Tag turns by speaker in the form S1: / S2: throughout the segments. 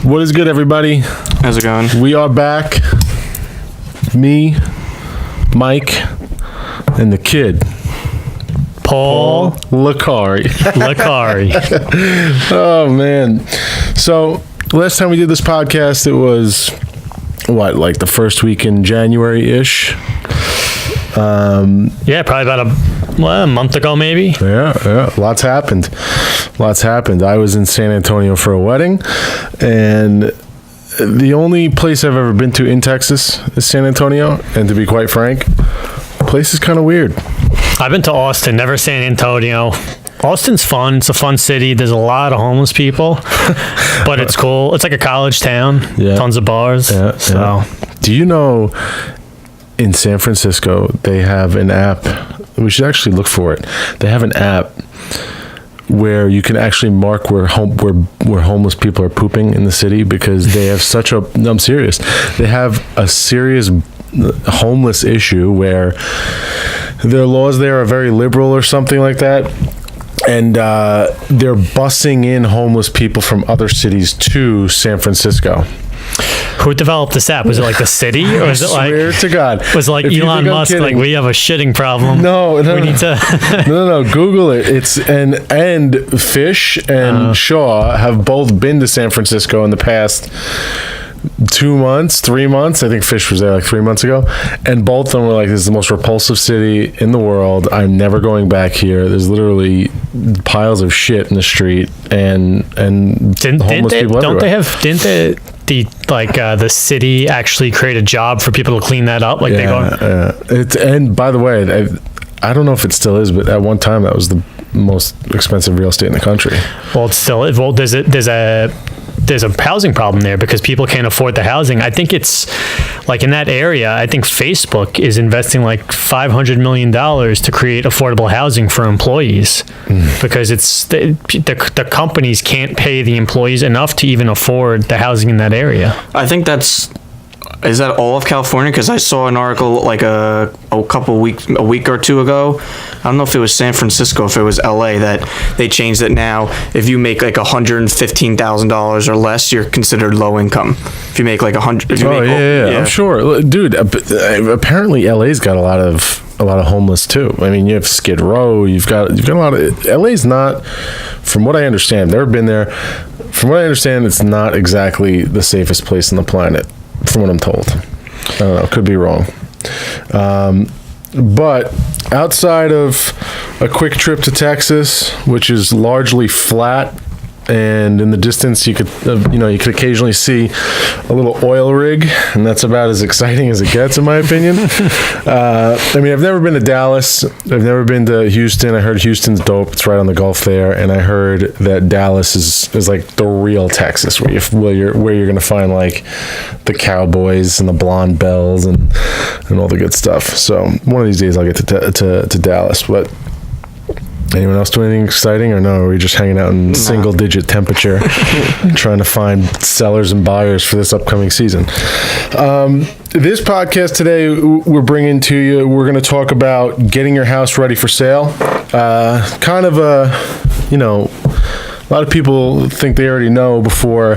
S1: What is good, everybody?
S2: How's it going?
S1: We are back. Me, Mike, and the kid.
S3: Paul
S1: Lacari. Oh, man. So, last time we did this podcast, it was, like the first week in January-ish?
S3: Yeah, probably about a month ago, maybe.
S1: Yeah. Lots happened. I was in San Antonio for a wedding, and the only place I've ever been to in Texas is San Antonio, and to be quite frank, the place is kind of weird.
S3: I've been to Austin, never San Antonio. Austin's fun. It's a fun city. There's a lot of homeless people, but it's cool. It's like a college town. Yeah. Tons of bars. Yeah. So,
S1: do you know in San Francisco they have an app? We should actually look for it. They have an app where you can actually mark where homeless people are pooping in the city, because they have such a. No, I'm serious. They have a serious homeless issue where their laws there are very liberal or something like that, and they're busing in homeless people from other cities to San Francisco.
S3: Who developed this app? Was it like the city, or is it like?
S1: Swear to God,
S3: was it like Elon Musk? Like, we have a shitting problem.
S1: No.
S3: We need to.
S1: No. Google it. It's and Fish and Shaw have both been to San Francisco in the past 2 months, 3 months. I think Fish was there like 3 months ago, and both of them were like, "This is the most repulsive city in the world. I'm never going back here. There's literally piles of shit in the street and homeless people everywhere."
S3: The city actually create a job for people to clean that up? Like,
S1: and by the way, I don't know if it still is, but at one time that was the most expensive real estate in the country.
S3: Well, it's still. Well, there's a housing problem there because people can't afford the housing. I think it's like in that area, I think Facebook is investing like $500 million to create affordable housing for employees because it's the companies can't pay the employees enough to even afford the housing in that area.
S2: I think is that all of California? Because I saw an article like a week or two ago. I don't know if it was San Francisco, if it was LA, that they changed it now. If you make like $115,000 or less, you're considered low income. If you make like
S1: I'm sure, dude. Apparently, LA's got a lot of homeless too. I mean, you have Skid Row. You've got a lot of. LA's not, from what I understand. Never been there. From what I understand, it's not exactly the safest place on the planet, from what I'm told. I don't know, could be wrong. But outside of a quick trip to Texas, which is largely flat, and in the distance you could occasionally see a little oil rig, and that's about as exciting as it gets, in my opinion. I mean, I've never been to Dallas. I've never been to Houston. I heard Houston's dope. It's right on the Gulf there, and I heard that Dallas is like the real Texas, where you're going to find like the cowboys and the blonde belles and all the good stuff. So one of these days I'll get to Dallas, but. Anyone else do anything exciting, or no? Are we just hanging out in single-digit temperature, trying to find sellers and buyers for this upcoming season? This podcast today, we're bringing to you. We're going to talk about getting your house ready for sale. Kind of a lot of people think they already know before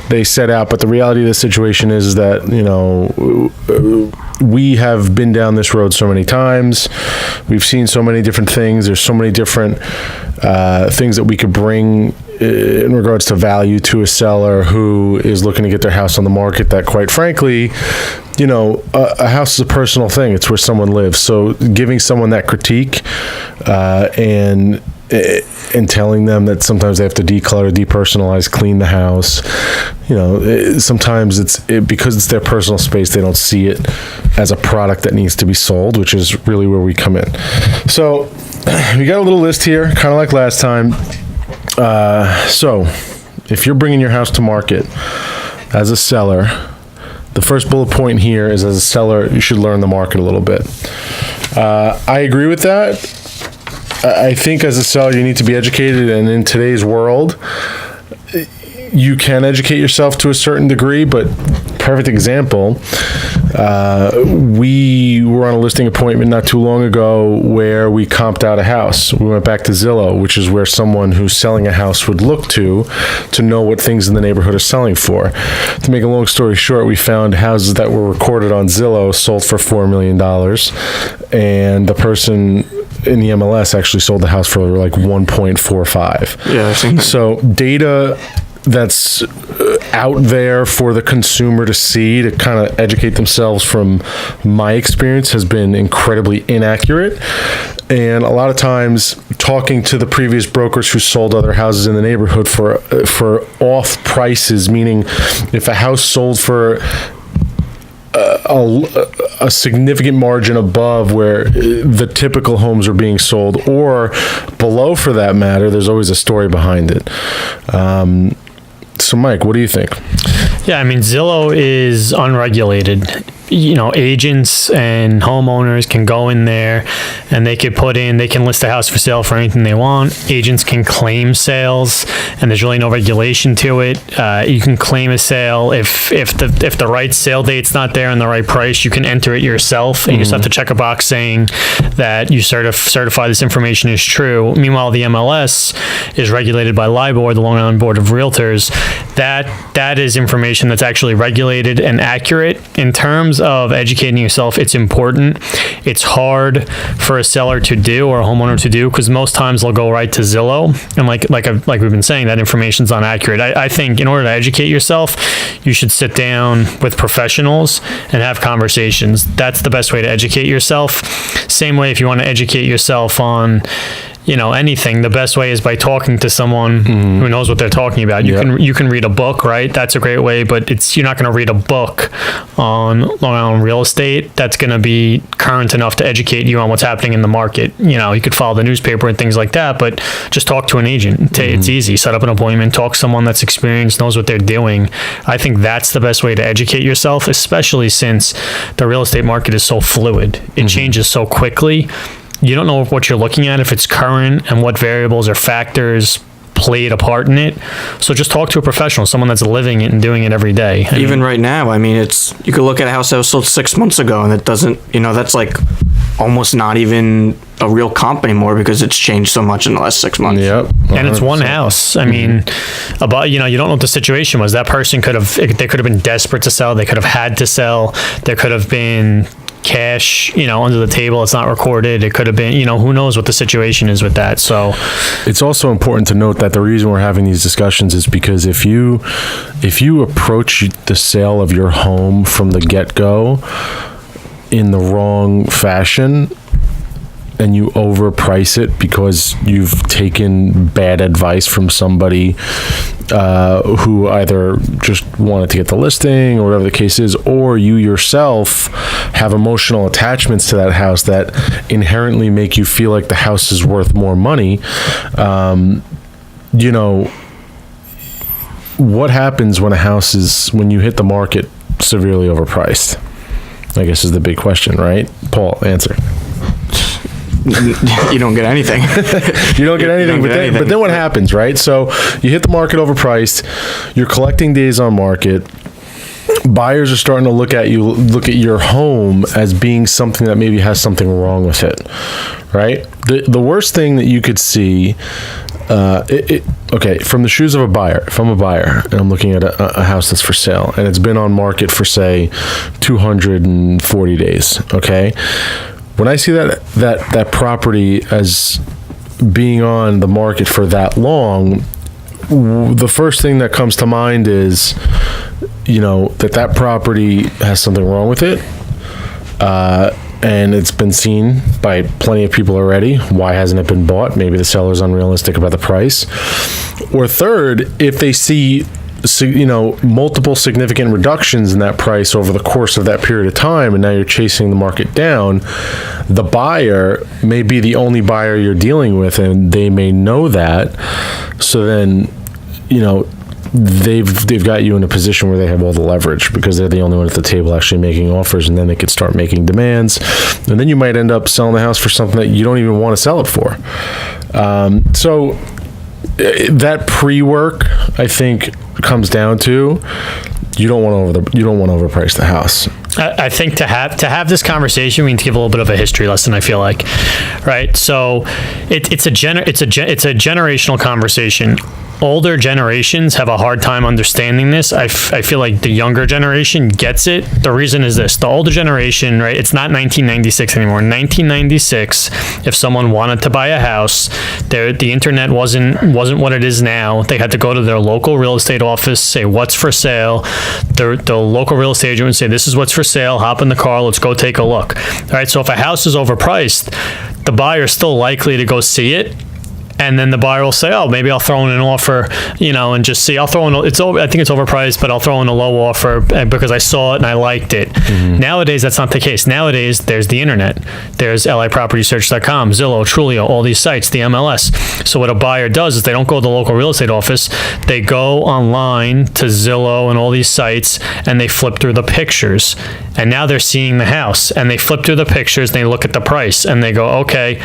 S1: they set out, but the reality of the situation is that, we have been down this road so many times. We've seen so many different things. There's so many different things that we could bring in regards to value to a seller who is looking to get their house on the market, that quite frankly, a house is a personal thing. It's where someone lives. So giving someone that critique and telling them that sometimes they have to declutter, depersonalize, clean the house. Sometimes because it's their personal space, they don't see it as a product that needs to be sold, which is really where we come in. So we got a little list here, kind of like last time. So if you're bringing your house to market as a seller, the first bullet point here is, as a seller, you should learn the market a little bit. I agree with that. I think as a seller, you need to be educated, and in today's world, you can educate yourself to a certain degree, but perfect example. We were on a listing appointment not too long ago where we comped out a house. We went back to Zillow, which is where someone who's selling a house would look to know what things in the neighborhood are selling for. To make a long story short, we found houses that were recorded on Zillow sold for $4 million, and the person in the MLS actually sold the house for like 1.45.
S2: Yeah, I've seen that.
S1: So data that's out there for the consumer to see, to kind of educate themselves from my experience, has been incredibly inaccurate. And a lot of times talking to the previous brokers who sold other houses in the neighborhood for off prices, meaning if a house sold for a significant margin above where the typical homes are being sold, or below for that matter, there's always a story behind it. So Mike, what do you think?
S3: Yeah, I mean, Zillow is unregulated. You know, agents and homeowners can go in there and they can list a house for sale for anything they want. Agents can claim sales, and there's really no regulation to it. You can claim a sale if the right sale date's not there and the right price. You can enter it yourself, and you just have to check a box saying that you certify this information is true. Meanwhile, the MLS is regulated by LIBOR, the Long Island Board of Realtors. That is information that's actually regulated and accurate. In terms of educating yourself, it's important. It's hard for a seller to do, or a homeowner to do, because most times they'll go right to Zillow, and like we've been saying, that information's not accurate. I think in order to educate yourself, you should sit down with professionals and have conversations. That's the best way to educate yourself. Same way if you want to educate yourself on anything, the best way is by talking to someone who knows what they're talking about. You can read a book, right? That's a great way, but you're not going to read a book on Long Island real estate that's going to be current enough to educate you on what's happening in the market. You could follow the newspaper and things like that, but just talk to an agent. It's easy. Set up an appointment, talk to someone that's experienced, knows what they're doing. I think that's the best way to educate yourself, especially since the real estate market is so fluid. It changes so quickly. You don't know what you're looking at, if it's current, and what variables or factors played a part in it. So just talk to a professional, someone that's living it and doing it every day.
S2: Even right now, I mean, you could look at a house that was sold 6 months ago, and it doesn't, that's like almost not even a real comp anymore, because it's changed so much in the last 6 months.
S1: Yep.
S3: 100%. And it's one house. I mean, you don't know what the situation was. That person they could have been desperate to sell. They could have had to sell. There could have been cash, under the table. It's not recorded. It could have been, who knows what the situation is with that. So
S1: it's also important to note that the reason we're having these discussions is because if you approach the sale of your home from the get-go in the wrong fashion, and you overprice it because you've taken bad advice from somebody who either just wanted to get the listing or whatever the case is, or you yourself have emotional attachments to that house that inherently make you feel like the house is worth more money, what happens when you hit the market severely overpriced? I guess is the big question, right? Paul, answer.
S2: You don't get anything.
S1: You don't get anything. But then what happens, right? So you hit the market overpriced. You're collecting days on market. Buyers are starting to look at your home as being something that maybe has something wrong with it, right? The worst thing that you could see, from the shoes of a buyer. If I'm a buyer and I'm looking at a house that's for sale and it's been on market for, say, 240 days, okay? When I see that property as being on the market for that long, the first thing that comes to mind is, that property has something wrong with it, and it's been seen by plenty of people already. Why hasn't it been bought? Maybe the seller's unrealistic about the price. Or third, if they see multiple significant reductions in that price over the course of that period of time, and now you're chasing the market down, the buyer may be the only buyer you're dealing with, and they may know that. So then, they've got you in a position where they have all the leverage because they're the only one at the table actually making offers, and then they could start making demands, and then you might end up selling the house for something that you don't even want to sell it for. So that pre-work, I think, comes down to you don't want to overprice the house.
S3: I think to have this conversation, we need to give a little bit of a history lesson. I feel like, right? So it's a generational conversation. Older generations have a hard time understanding this. I feel like the younger generation gets it. The reason is this: the older generation, right? It's not 1996 anymore. 1996, if someone wanted to buy a house, the internet wasn't what it is now. They had to go to their local real estate office, say what's for sale. The local real estate agent would say, this is what's for sale. Hop in the car. Let's go take a look. All right. So if a house is overpriced, the buyer is still likely to go see it. And then the buyer will say, oh, maybe I'll throw in an offer, and just see. I think it's overpriced, but I'll throw in a low offer because I saw it and I liked it. Mm-hmm. Nowadays, that's not the case. Nowadays, there's the internet. There's lipropertysearch.com, Zillow, Trulio, all these sites, the MLS. So what a buyer does is they don't go to the local real estate office. They go online to Zillow and all these sites, and they flip through the pictures. And now they're seeing the house, and they flip through the pictures, and they look at the price, and they go, okay,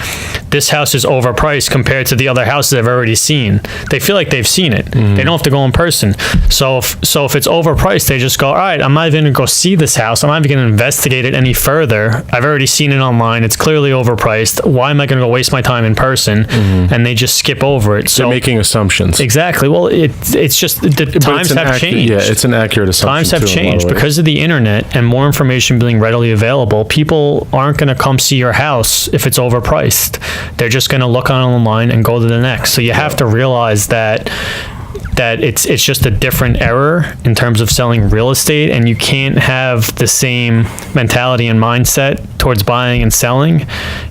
S3: this house is overpriced compared to the other houses I've already seen. They feel like they've seen it. Mm-hmm. They don't have to go in person. So if it's overpriced, they just go, all right, I'm not even going to go see this house. I'm not even going to investigate it any further. I've already seen it online. It's clearly overpriced. Why am I going to go waste my time in person? Mm-hmm. And they just skip over it. So
S1: they're making assumptions.
S3: Exactly. Well, it's just the times have changed.
S1: Yeah, it's an accurate assumption.
S3: Times have changed because of the internet and more information being readily available. People aren't going to come see your house if it's overpriced. They're just going to look online and go to the next. So you have to realize that it's just a different era in terms of selling real estate, and you can't have the same mentality and mindset towards buying and selling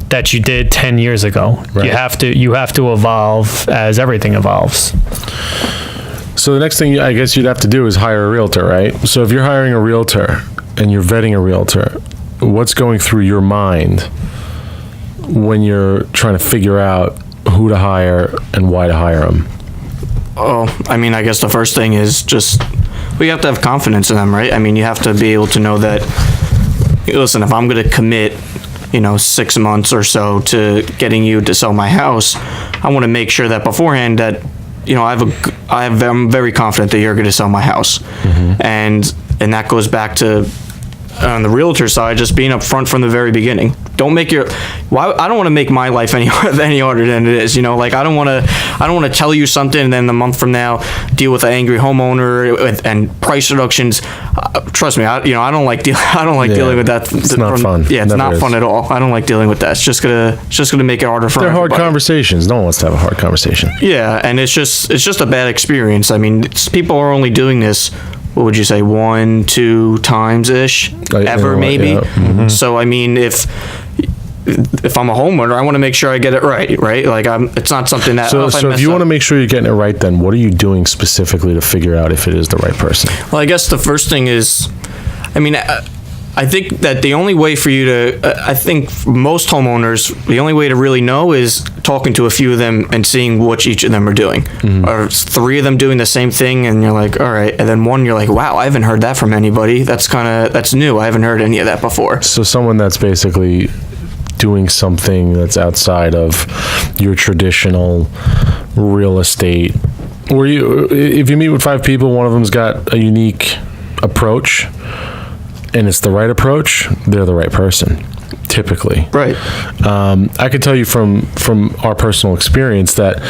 S3: that you did 10 years ago. Right. You have to evolve as everything evolves.
S1: So the next thing I guess you'd have to do is hire a realtor, right? So if you're hiring a realtor and you're vetting a realtor, what's going through your mind when you're trying to figure out who to hire and why to hire them?
S2: Oh, I mean, I guess the first thing is just, we have to have confidence in them, right? I mean, you have to be able to know that, listen, if I'm going to commit, 6 months or so to getting you to sell my house, I want to make sure that beforehand that, I'm very confident that you're going to sell my house. Mm-hmm. And that goes back to, on the realtor side, just being upfront from the very beginning. Don't make I don't want to make my life any harder than it is. I don't want to tell you something and then a month from now deal with an angry homeowner and price reductions. Trust me, I don't like dealing with that.
S1: It's not fun.
S2: Yeah, it's not fun at all. I don't like dealing with that. It's just gonna make it harder for everybody.
S1: They're hard conversations. No one wants to have a hard conversation.
S2: Yeah, and it's just a bad experience. I mean, people are only doing this, what would you say, 1-2 times ish ever, maybe. Yeah. Mm-hmm. So I mean, if I'm a homeowner, I want to make sure I get it right? Like it's not something that.
S1: So if you want to make sure you're getting it right, then what are you doing specifically to figure out if it is the right person?
S2: Well, I guess the first thing is, I mean, I think that the only way for you to, I think most homeowners, the only way to really know is talking to a few of them and seeing what each of them are doing. Mm-hmm. Or 3 of them doing the same thing, and you're like, all right. And then one, you're like, wow, I haven't heard that from anybody. That's new. I haven't heard any of that before.
S1: So someone that's basically doing something that's outside of your traditional real estate, where if you meet with 5 people, one of them's got a unique approach, and it's the right approach, they're the right person, typically.
S2: Right.
S1: I can tell you from our personal experience that,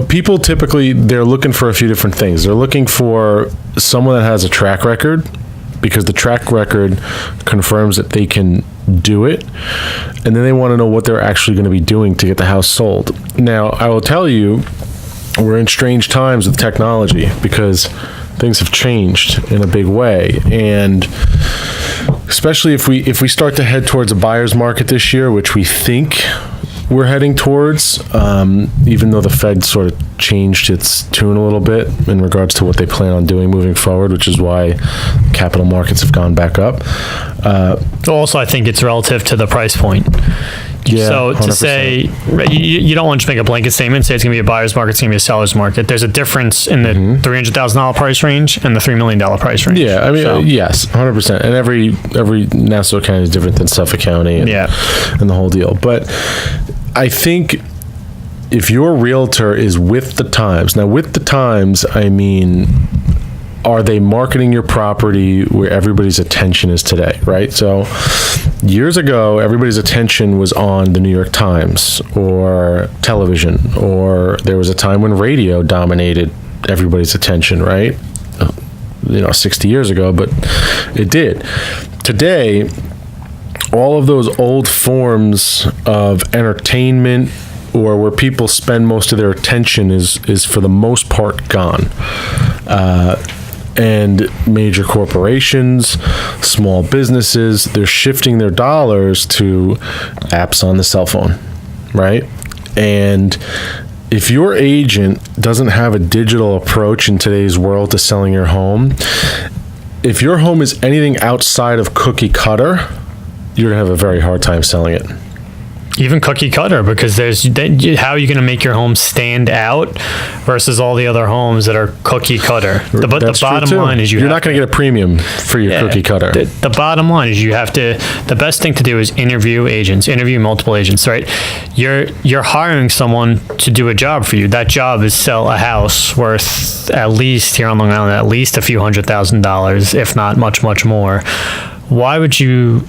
S1: people typically, they're looking for a few different things. They're looking for someone that has a track record, because the track record confirms that they can do it, and then they want to know what they're actually going to be doing to get the house sold. Now, I will tell you, we're in strange times with technology because things have changed in a big way, and especially if we start to head towards a buyer's market this year, which we think we're heading towards, even though the Fed sort of changed its tune a little bit in regards to what they plan on doing moving forward, which is why capital markets have gone back up.
S3: Also, I think it's relative to the price point. Yeah, so 100%. To say, you don't want to just make a blanket statement, say it's going to be a buyer's market, it's going to be a seller's market. There's a difference in the $300,000 price range and the $3 million price range.
S1: Yeah, I mean, yes, 100%. And every Nassau County is different than Suffolk County and the whole deal. But I think if your realtor is with the times, now with the times, I mean are they marketing your property where everybody's attention is today, right? So years ago, everybody's attention was on the New York Times or television, or there was a time when radio dominated everybody's attention, right? 60 years ago, but it did. Today, all of those old forms of entertainment or where people spend most of their attention is for the most part gone. And major corporations, small businesses, they're shifting their dollars to apps on the cell phone, right? And if your agent doesn't have a digital approach in today's world to selling your home, if your home is anything outside of cookie cutter, you're gonna have a very hard time selling it.
S3: Even cookie cutter, because how are you going to make your home stand out versus all the other homes that are cookie cutter? The bottom line is
S1: you're not going to get a premium for your cookie cutter.
S3: The bottom line is the best thing to do is interview multiple agents, right? You're hiring someone to do a job for you. That job is sell a house worth, at least here on Long Island, at least a few $100,000, if not much, much more. Why would you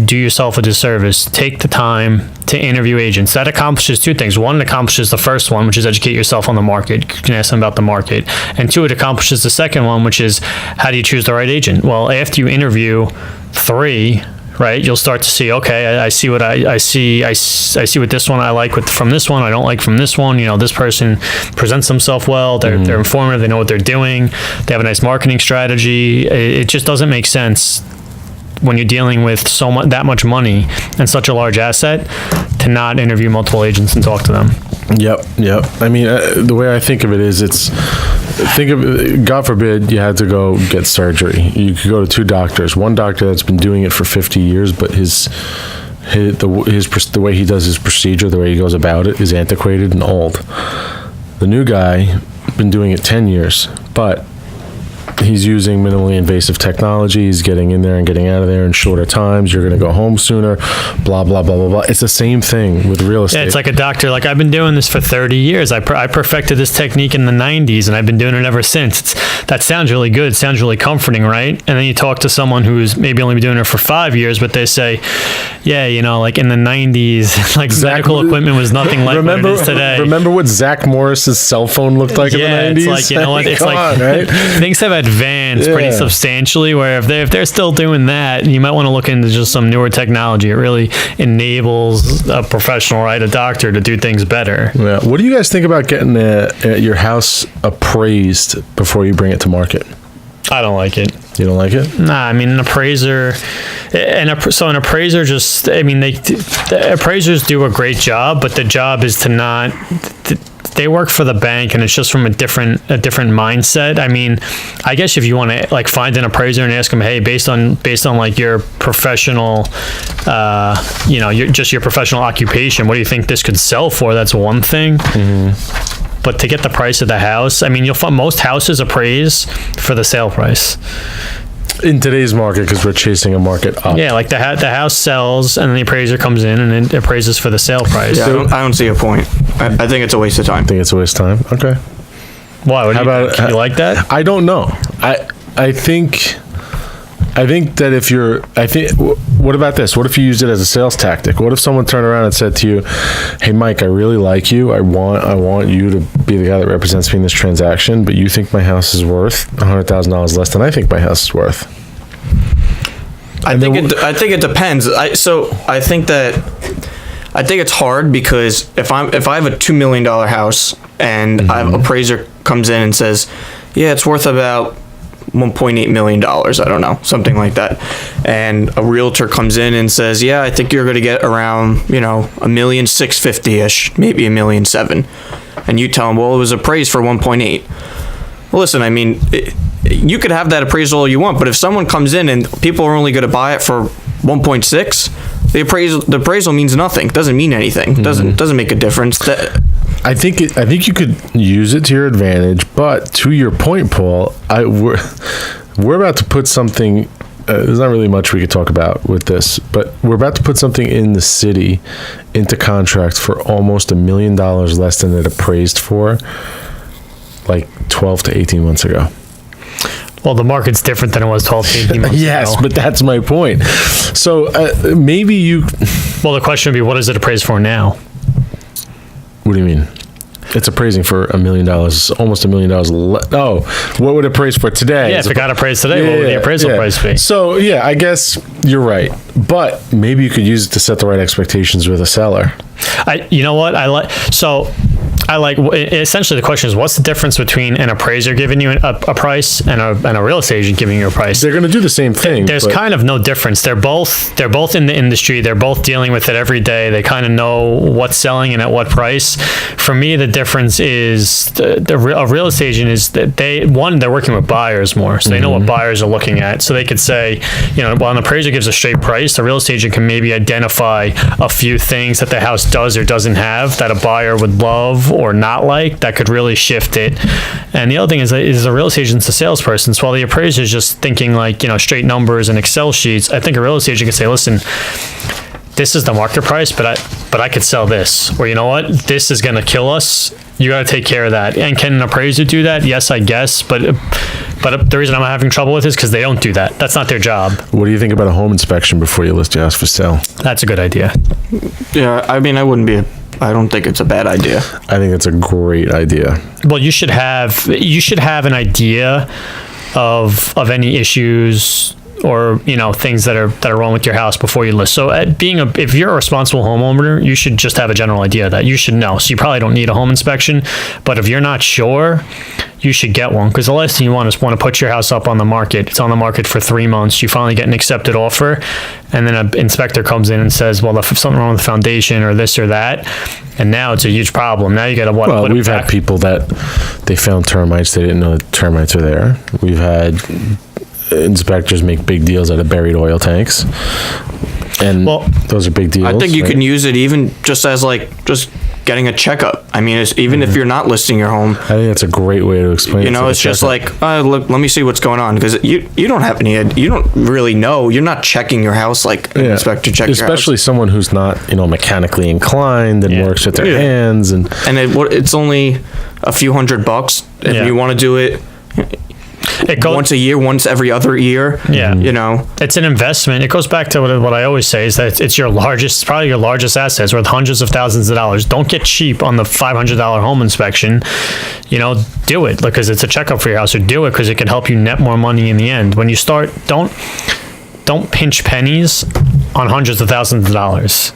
S3: do yourself a disservice? Take the time to interview agents. That accomplishes two things. One, it accomplishes the first one, which is educate yourself on the market. You can ask them about the market. And two, it accomplishes the second one, which is how do you choose the right agent? Well, after you interview 3, right, you'll start to see, okay, I see what I see what this one I like from this one, I don't like from this one. This person presents themselves well, they're informative, they know what they're doing, they have a nice marketing strategy. It just doesn't make sense when you're dealing with that much money and such a large asset to not interview multiple agents and talk to them.
S1: Yep. I mean, the way I think of it is God forbid you had to go get surgery. You could go to 2 doctors. One doctor that's been doing it for 50 years, but the way he does his procedure, the way he goes about it is antiquated and old. The new guy been doing it 10 years, but he's using minimally invasive technology. He's getting in there and getting out of there in shorter times. You're going to go home sooner, blah, blah, blah, blah, blah. It's the same thing with real estate.
S3: Yeah, it's like a doctor. Like, I've been doing this for 30 years. I perfected this technique in the 90s, and I've been doing it ever since. That sounds really good. It sounds really comforting, right? And then you talk to someone who's maybe only been doing it for 5 years, but they say, yeah, like in the 90s, like medical equipment was nothing like what it is today.
S1: Remember what Zach Morris's cell phone looked like in the 90s?
S3: It's like, it's like right? Things have advanced pretty substantially, where if they're still doing that, you might want to look into just some newer technology. It really enables a professional, right, a doctor, to do things better.
S1: Yeah. What do you guys think about getting your house appraised before you bring it to market?
S3: I don't like it.
S1: You don't like it?
S3: Nah, I mean, an appraiser just, the appraisers do a great job, but the job is to not, they work for the bank, and it's just from a different mindset. I mean, I guess if you want to like find an appraiser and ask them, hey, based on like your professional, your professional occupation, what do you think this could sell for? That's one thing. Mm-hmm. But to get the price of the house, I mean, you'll find most houses appraise for the sale price.
S1: In today's market, because we're chasing a market up.
S3: Yeah, like the house sells, and then the appraiser comes in and it appraises for the sale price.
S2: Yeah, I don't see a point. I think it's a waste of time.
S1: I think it's a waste of time. Okay.
S3: Why? What do you think? You like that?
S1: I don't know. I think that what about this? What if you used it as a sales tactic? What if someone turned around and said to you, hey, Mike, I really like you. I want you to be the guy that represents me in this transaction, but you think my house is worth $100,000 less than I think my house is worth.
S2: I think it depends. I think it's hard, because if I have a $2 million house and I have an appraiser comes in and says, yeah, it's worth about $1.8 million, I don't know, something like that, and a realtor comes in and says, yeah, I think you're going to get around $1,650,000-ish, maybe $1,700,000, and you tell them, well, it was appraised for 1.8. Well, listen, I mean, you could have that appraisal all you want, but if someone comes in and people are only going to buy it for 1.6, the appraisal means nothing. It doesn't mean anything. It doesn't make a difference.
S1: I think you could use it to your advantage, but to your point, Paul, we're about to put something. There's not really much we could talk about with this, but we're about to put something in the city into contract for almost $1 million less than it appraised for, like 12 to 18 months ago.
S3: Well, the market's different than it was 12 to 18 months
S1: Yes,
S3: ago.
S1: but that's my point. So maybe you.
S3: Well, the question would be, what is it appraised for now?
S1: What do you mean? It's appraising for $1 million, almost $1 million. Oh, what would it appraise for today?
S3: Yeah, if it got appraised today, what would the appraisal price be?
S1: So yeah, I guess you're right, but maybe you could use it to set the right expectations with a seller.
S3: You know what? Essentially the question is, what's the difference between an appraiser giving you a price and a real estate agent giving you a price?
S1: They're going to do the same thing.
S3: There's kind of no difference. They're both in the industry. They're both dealing with it every day. They kind of know what's selling and at what price. For me, the difference is a real estate agent is that they're working with buyers more, so they know what buyers are looking at. So they could say, while an appraiser gives a straight price, the real estate agent can maybe identify a few things that the house does or doesn't have that a buyer would love or not like, that could really shift it. And the other thing is the real estate agent's a salesperson. So while the appraiser is just thinking straight numbers and Excel sheets, I think a real estate agent could say, listen, this is the market price, but I could sell this. Or you know what? This is going to kill us. You got to take care of that. And can an appraiser do that? Yes, I guess. But the reason I'm having trouble with is because they don't do that. That's not their job.
S1: What do you think about a home inspection before you list your house for sale?
S3: That's a good idea.
S2: Yeah, I mean, I don't think it's a bad idea.
S1: I think it's a great idea.
S3: Well, you should have an idea of any issues or things that are wrong with your house before you list. So if you're a responsible homeowner, you should just have a general idea that you should know. So you probably don't need a home inspection, but if you're not sure, you should get one, because the last thing you want to put your house up on the market. It's on the market for 3 months. You finally get an accepted offer, and then an inspector comes in and says, well, if something wrong with the foundation or this or that, and now it's a huge problem. Now you got to what?
S1: Well, we've had people that they found termites. They didn't know that termites are there. We've had inspectors make big deals out of buried oil tanks, and those are big deals.
S2: I think you can use it even just as just getting a checkup. I mean, even if you're not listing your home,
S1: I think that's a great way to explain it.
S2: It's just look, let me see what's going on, because you don't have you don't really know. You're not checking your house like an inspector checks your house.
S1: Especially someone who's not mechanically inclined and works with their hands, and
S2: it's only a few $100 if you want to do it. It goes once a year, once every other year.
S3: Yeah. It's an investment. It goes back to what I always say is that it's probably your largest asset. It's worth hundreds of thousands of dollars. Don't get cheap on the $500 home inspection. Do it because it's a checkup for your house, or do it because it can help you net more money in the end. When you start, don't pinch pennies on hundreds of thousands of dollars.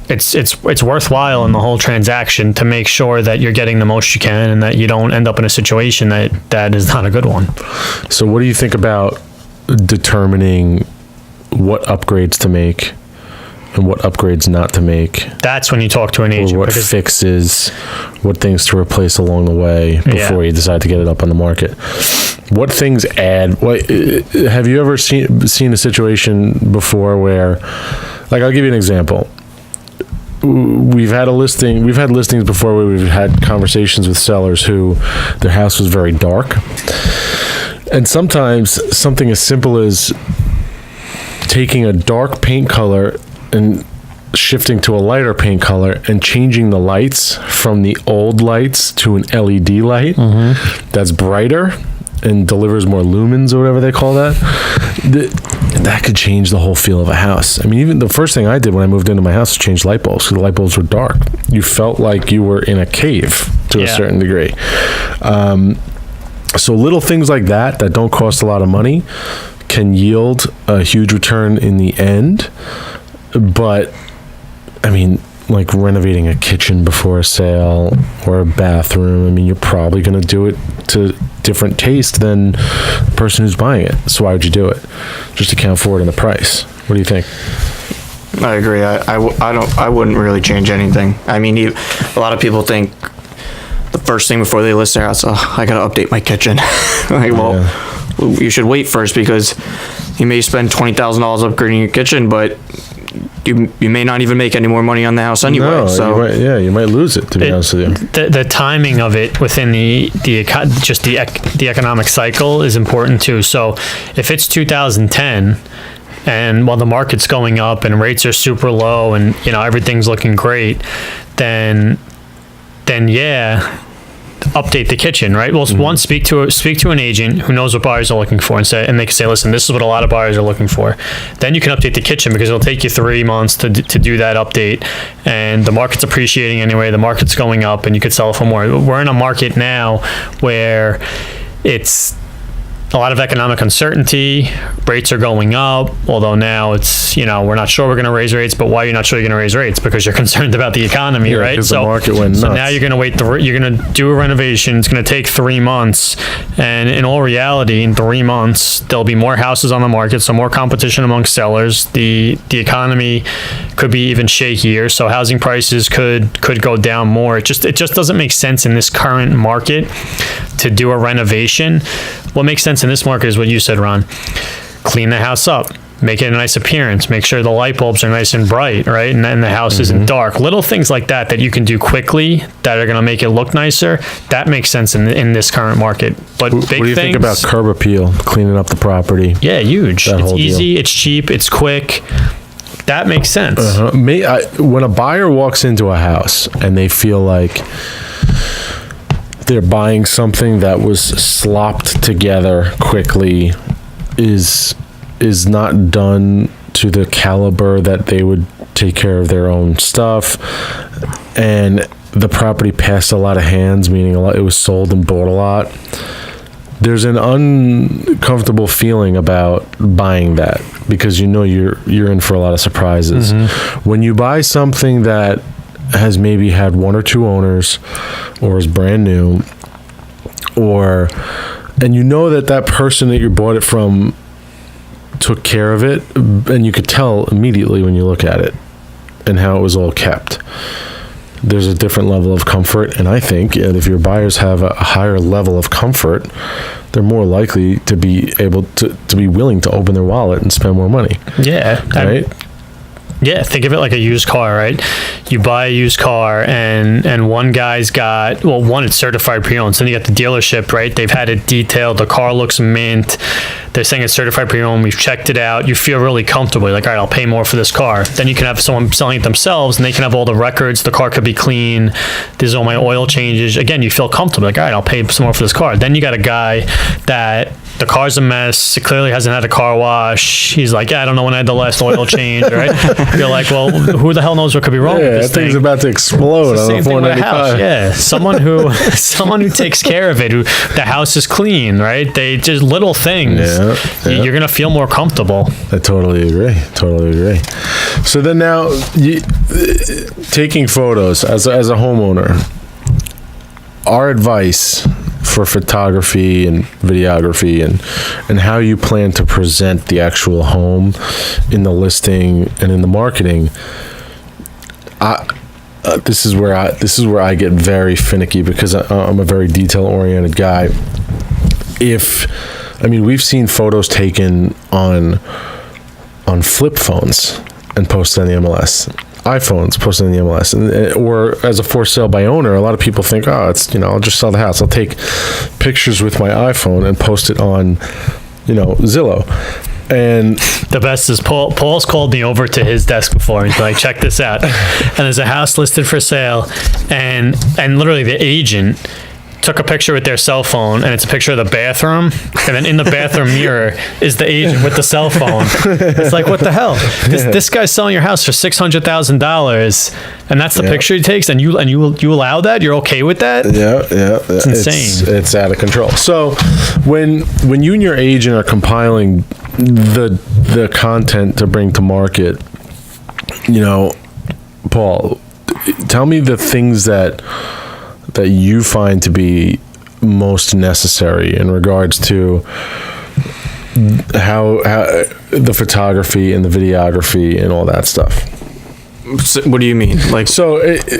S3: It's worthwhile in the whole transaction to make sure that you're getting the most you can and that you don't end up in a situation that is not a good one.
S1: So what do you think about determining what upgrades to make and what upgrades not to make?
S3: That's when you talk to an agent.
S1: Or what fixes, what things to replace along the way before you decide to get it up on the market. What things add? Have you ever seen a situation before where, I'll give you an example. We've had listings before where we've had conversations with sellers who their house was very dark. And sometimes something as simple as taking a dark paint color and shifting to a lighter paint color and changing the lights from the old lights to an LED light that's brighter and delivers more lumens or whatever they call that. That could change the whole feel of a house. I mean, even the first thing I did when I moved into my house was change light bulbs, because the light bulbs were dark. You felt like you were in a cave to a certain degree. So little things like that don't cost a lot of money can yield a huge return in the end. But I mean, like renovating a kitchen before a sale or a bathroom, I mean, you're probably going to do it to different taste than the person who's buying it. So why would you do it? Just account for it in the price. What do you think?
S2: I agree. I wouldn't really change anything. I mean, a lot of people think the first thing before they list their house, I got to update my kitchen. You should wait first, because you may spend $20,000 upgrading your kitchen, but you may not even make any more money on the house anyway.
S1: No, you might lose it, to be honest with you.
S3: The timing of it within the economic cycle is important too. So if it's 2010 and while the market's going up and rates are super low and everything's looking great, then update the kitchen, right? Well, one, speak to an agent who knows what buyers are looking for, and they can say, listen, this is what a lot of buyers are looking for. Then you can update the kitchen, because it'll take you 3 months to do that update, and the market's appreciating anyway. The market's going up, and you could sell it for more. We're in a market now where it's a lot of economic uncertainty. Rates are going up, although now it's, we're not sure we're going to raise rates. But why are you not sure you're going to raise rates? Because you're concerned about the economy, right?
S1: So the market went nuts.
S3: So now you're going to wait. You're going to do a renovation. It's going to take 3 months, and in all reality, in 3 months, there'll be more houses on the market, so more competition among sellers. The economy could be even shakier, so housing prices could go down more. It just doesn't make sense in this current market to do a renovation. What makes sense in this market is what you said, Ron. Clean the house up, make it a nice appearance, make sure the light bulbs are nice and bright, right? And the house isn't dark. Little things like that you can do quickly that are going to make it look nicer. That makes sense in this current market. But big things.
S1: What do you think about curb appeal, cleaning up the property?
S3: Yeah, huge. It's easy, it's cheap, it's quick. That makes sense.
S1: When a buyer walks into a house and they feel like they're buying something that was slopped together quickly, is not done to the caliber that they would take care of their own stuff, and the property passed a lot of hands, meaning it was sold and bought a lot, there's an uncomfortable feeling about buying that, because you're in for a lot of surprises. When you buy something that has maybe had 1 or 2 owners, or is brand new, and you know that person that you bought it from took care of it, and you could tell immediately when you look at it and how it was all kept, there's a different level of comfort. And I think if your buyers have a higher level of comfort, they're more likely to be able to be willing to open their wallet and spend more money.
S3: Yeah.
S1: Right?
S3: Yeah, think of it like a used car, right? You buy a used car, and one guy's got, one, it's certified pre-owned. So then you got the dealership, right? They've had it detailed. The car looks mint. They're saying it's certified pre-owned. We've checked it out. You feel really comfortable. You're like, all right, I'll pay more for this car. Then you can have someone selling it themselves, and they can have all the records. The car could be clean. There's all my oil changes. Again, you feel comfortable. Like, all right, I'll pay some more for this car. Then you got a guy that the car's a mess. It clearly hasn't had a car wash. He's like, I don't know when I had the last oil change, right? You're like, well, who the hell knows what could be wrong with this
S1: that thing's about to explode on the 495.
S3: Yeah, someone who takes care of it, who the house is clean, right? They just little things. Yeah. You're gonna feel more comfortable.
S1: I totally agree. So then now, taking photos as a homeowner, our advice for photography and videography and how you plan to present the actual home in the listing and in the marketing, this is where I get very finicky, because I'm a very detail-oriented guy. We've seen photos taken on flip phones and posted on the MLS. iPhones posted on the MLS, or as a for sale by owner. A lot of people think, I'll just sell the house. I'll take pictures with my iPhone and post it on, Zillow. And
S3: the best is Paul's called me over to his desk before. He's like, check this out. And there's a house listed for sale, and literally the agent took a picture with their cell phone, and it's a picture of the bathroom, and then in the bathroom mirror is the agent with the cell phone. It's like, what the hell? This guy's selling your house for $600,000, and that's the picture he takes, and you allow that? You're okay with that?
S1: Yeah.
S3: It's insane.
S1: It's out of control. So when you and your agent are compiling the content to bring to market, Paul, tell me the things that you find to be most necessary in regards to how the photography and the videography and all that stuff.
S2: So, what do you mean?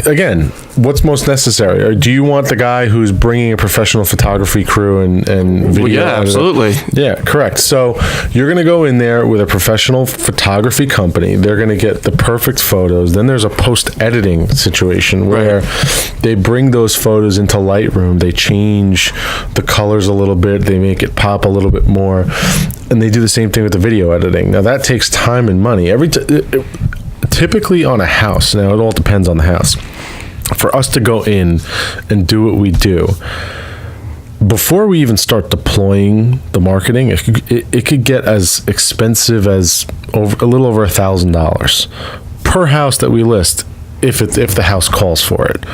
S1: Again, what's most necessary? Or do you want the guy who's bringing a professional photography crew and video?
S2: Well, yeah, absolutely.
S1: Yeah, correct. So you're going to go in there with a professional photography company. They're going to get the perfect photos. Then there's a post-editing situation where they bring those photos into Lightroom. They change the colors a little bit. They make it pop a little bit more. And they do the same thing with the video editing. Now, that takes time and money. Typically on a house, now it all depends on the house. for us to go in and do what we do, before we even start deploying the marketing, it could get as expensive as a little over $1,000 per house that we list, if the house calls for it.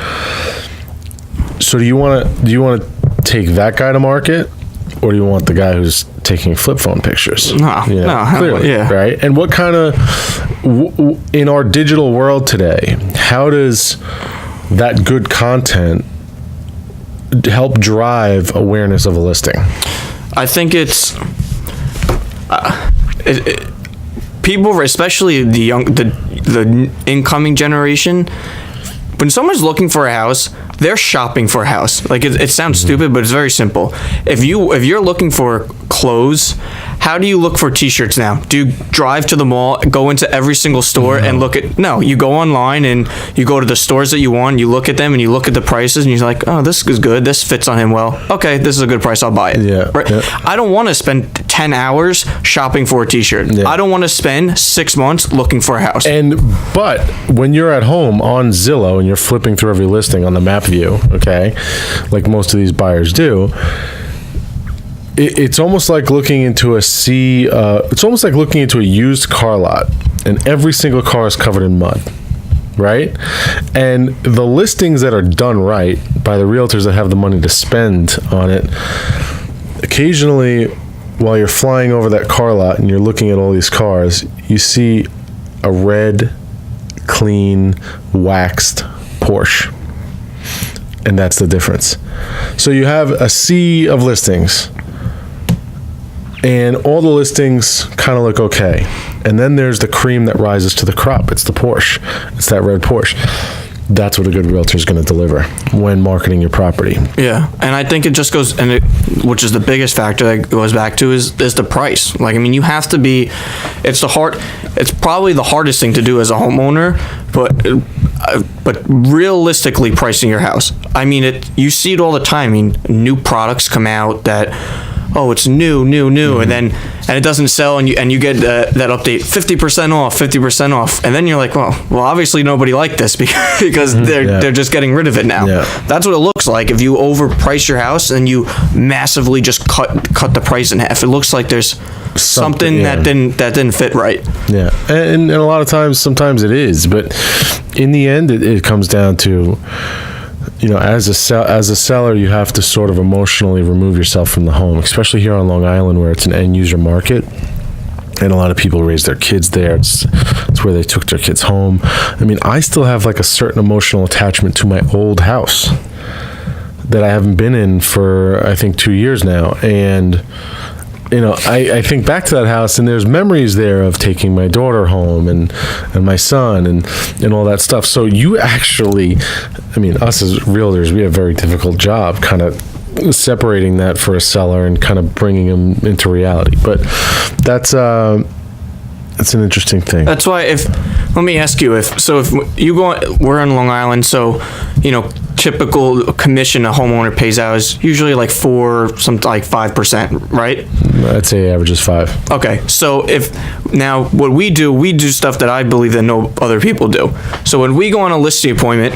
S1: So do you want to take that guy to market, or do you want the guy who's taking flip phone pictures?
S2: No,
S1: clearly,
S2: yeah.
S1: Right? And what kind of, in our digital world today, how does that good content help drive awareness of a listing?
S2: I think it's people, especially the incoming generation. When someone's looking for a house, they're shopping for a house. Like it sounds stupid, but it's very simple. If you're looking for clothes, how do you look for t-shirts now? Do you drive to the mall, go into every single store and look at? No, you go online and you go to the stores that you want. You look at them and you look at the prices and you're like, oh, this is good. This fits on him well. Okay, this is a good price. I'll buy it.
S1: Yeah.
S2: Right. Yeah. I don't want to spend 10 hours shopping for a t-shirt. Yeah. I don't want to spend 6 months looking for a house.
S1: But when you're at home on Zillow and you're flipping through every listing on the map view, okay, like most of these buyers do, it's almost like looking into it's almost like looking into a used car lot, and every single car is covered in mud, right? And the listings that are done right by the realtors that have the money to spend on it, occasionally while you're flying over that car lot and you're looking at all these cars, you see a red, clean, waxed Porsche. And that's the difference. So you have a sea of listings, and all the listings kind of look okay. And then there's the cream that rises to the crop. It's the Porsche. It's that red Porsche. That's what a good realtor is going to deliver when marketing your property.
S2: Yeah, and I think it just goes, which is the biggest factor that goes back to is the price. Like, I mean, you have to be. It's probably the hardest thing to do as a homeowner, but realistically pricing your house. I mean, you see it all the time. I mean, new products come out that, oh, it's new, and it doesn't sell, and you get that update 50% off, and then you're like, well, obviously nobody liked this because they're just getting rid of it now. Yeah. That's what it looks like if you overprice your house and you massively just cut the price in half. It looks like there's something that didn't fit right.
S1: Yeah, and a lot of times, sometimes it is, but in the end, it comes down to, you know, as a seller, you have to sort of emotionally remove yourself from the home, especially here on Long Island where it's an end user market. And a lot of people raise their kids there. It's where they took their kids home. I mean, I still have like a certain emotional attachment to my old house that I haven't been in for, I think, 2 years now. And, you know, I think back to that house, and there's memories there of taking my daughter home and my son and all that stuff. So you actually, I mean, us as realtors, we have a very difficult job kind of separating that for a seller and kind of bringing them into reality. But that's an interesting thing.
S2: That's why let me ask you, if you we're in Long Island, so, you know, typical commission a homeowner pays out is usually like 5%, right?
S1: I'd say average is 5.
S2: Okay, so now what we do stuff that I believe that no other people do. So when we go on a listing appointment,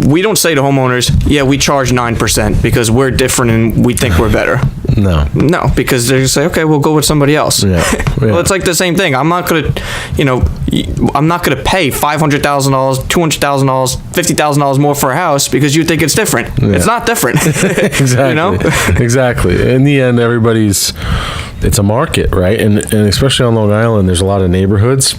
S2: we don't say to homeowners, yeah, we charge 9% because we're different and we think we're better.
S1: No,
S2: because they say, okay, we'll go with somebody else. Yeah. Well, it's like the same thing. I'm not gonna pay $500,000, $200,000, $50,000 more for a house because you think it's different. Yeah. It's not different.
S1: Exactly.
S2: You know?
S1: Exactly. In the end, it's a market, right? And especially on Long Island, there's a lot of neighborhoods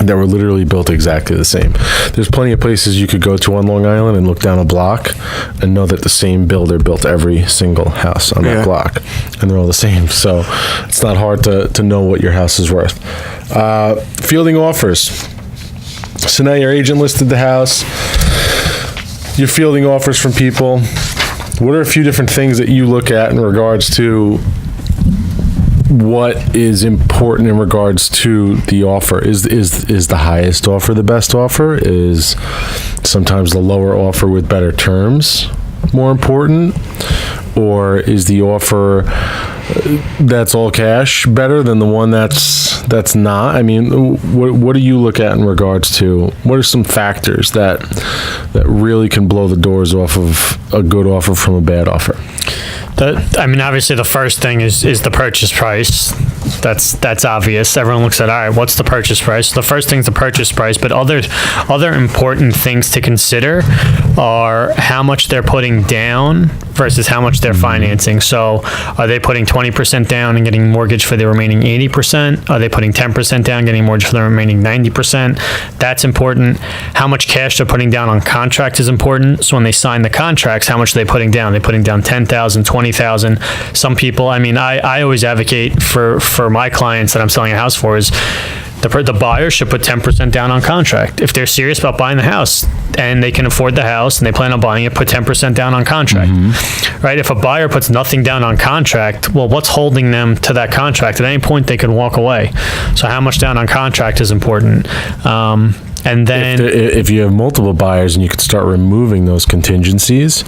S1: that were literally built exactly the same. There's plenty of places you could go to on Long Island and look down a block and know that the same builder built every single house on that block, and they're all the same. So it's not hard to know what your house is worth. Fielding offers. So now your agent listed the house. You're fielding offers from people. What are a few different things that you look at in regards to what is important in regards to the offer? Is the highest offer the best offer? Is sometimes the lower offer with better terms more important? Or is the offer that's all cash better than the one that's not? I mean, what do you look at in regards to what are some factors that really can blow the doors off of a good offer from a bad offer?
S3: Obviously the first thing is the purchase price. That's obvious. Everyone looks at, all right, what's the purchase price? The first thing is the purchase price, but other important things to consider are how much they're putting down versus how much they're financing. So are they putting 20% down and getting mortgage for the remaining 80%? Are they putting 10% down, getting mortgage for the remaining 90%? That's important. How much cash they're putting down on contract is important. So when they sign the contracts, how much are they putting down? They're putting down 10,000, 20,000. Some people, I always advocate for my clients that I'm selling a house for is the buyer should put 10% down on contract. If they're serious about buying the house and they can afford the house and they plan on buying it, put 10% down on contract, right? If a buyer puts nothing down on contract, well, what's holding them to that contract? At any point, they can walk away. So how much down on contract is important. And then
S1: if you have multiple buyers and you could start removing those contingencies,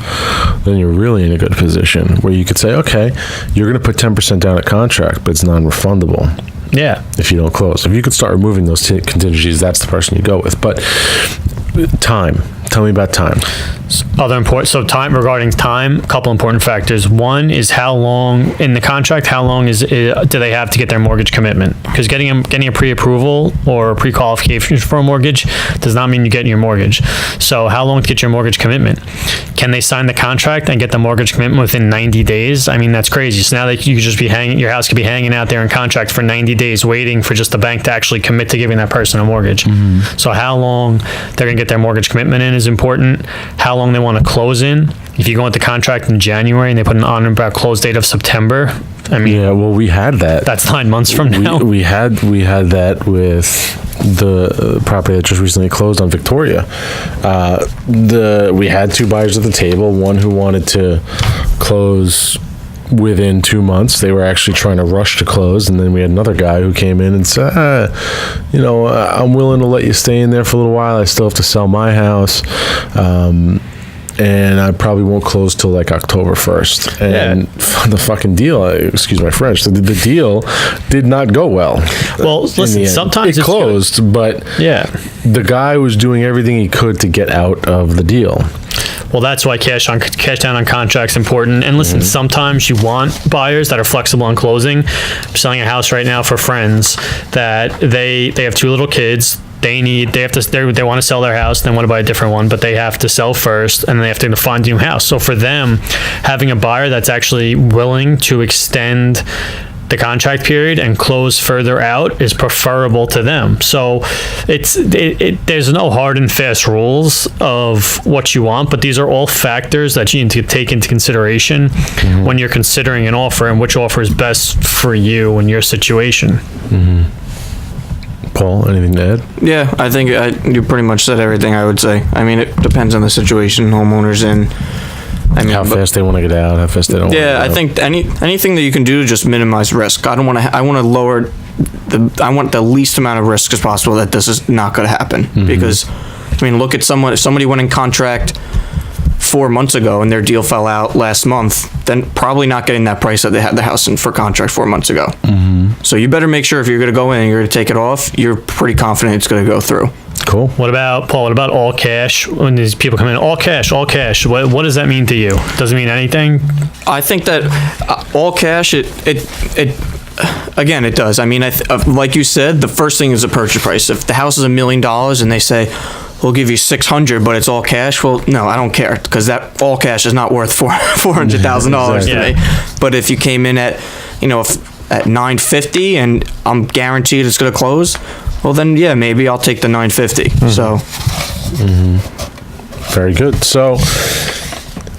S1: then you're really in a good position where you could say, okay, you're going to put 10% down at contract, but it's non-refundable.
S3: Yeah.
S1: If you don't close. If you could start removing those contingencies, that's the person you go with. But time. Tell me about time. Regarding time, a couple important factors. One is how long in the contract, how long do they have to get their mortgage commitment? Because getting a pre-approval or a pre-qualification for a mortgage does not mean you get your mortgage. So how long to get your mortgage commitment? Can they sign the contract and get the mortgage commitment within 90 days? I mean, that's crazy. So now that you could just be your house could be hanging out there in contract for 90 days waiting for just the bank to actually commit to giving that person a mortgage. So how long they're going to get their mortgage commitment in is important. How long they want to close in. If you go into contract in January and they put an on and about close date of September, yeah, well, we had that.
S3: That's 9 months from now.
S1: We had that with the property that just recently closed on Victoria. We had two buyers at the table. One who wanted to close within 2 months. They were actually trying to rush to close, and then we had another guy who came in and said, I'm willing to let you stay in there for a little while. I still have to sell my house. And I probably won't close till like October 1st. And the fucking deal, excuse my French, the deal did not go well.
S3: Well, listen, sometimes
S1: it closed, but the guy was doing everything he could to get out of the deal.
S3: Well, that's why cash down on contract's important. And listen, sometimes you want buyers that are flexible on closing. I'm selling a house right now for friends that they have 2 little kids. They want to sell their house, they want to buy a different one, but they have to sell first and they have to find a new house. So for them, having a buyer that's actually willing to extend the contract period and close further out is preferable to them. So there's no hard and fast rules of what you want, but these are all factors that you need to take into consideration when you're considering an offer and which offer is best for you and your situation.
S1: Paul, anything to add?
S2: Yeah, I think you pretty much said everything I would say. I mean, it depends on the situation homeowners in.
S1: How fast they want to get out, how fast they don't want to get out.
S2: I think anything that you can do to just minimize risk. I want the least amount of risk as possible that this is not going to happen. Because, look at if somebody went in contract 4 months ago and their deal fell out last month, then probably not getting that price that they had the house in for contract 4 months ago. So you better make sure if you're going to go in and you're going to take it off, you're pretty confident it's going to go through.
S1: Cool.
S3: What about, Paul, what about all cash? When these people come in, all cash. What does that mean to you? Does it mean anything?
S2: I think that all cash, it does. I mean, like you said, the first thing is the purchase price. If the house is $1 million and they say, we'll give you $600, but it's all cash. Well, no, I don't care, because that all cash is not worth $400,000 to me. But if you came in at, at $950 and I'm guaranteed it's going to close, well then, maybe I'll take the $950. So,
S1: very good. So,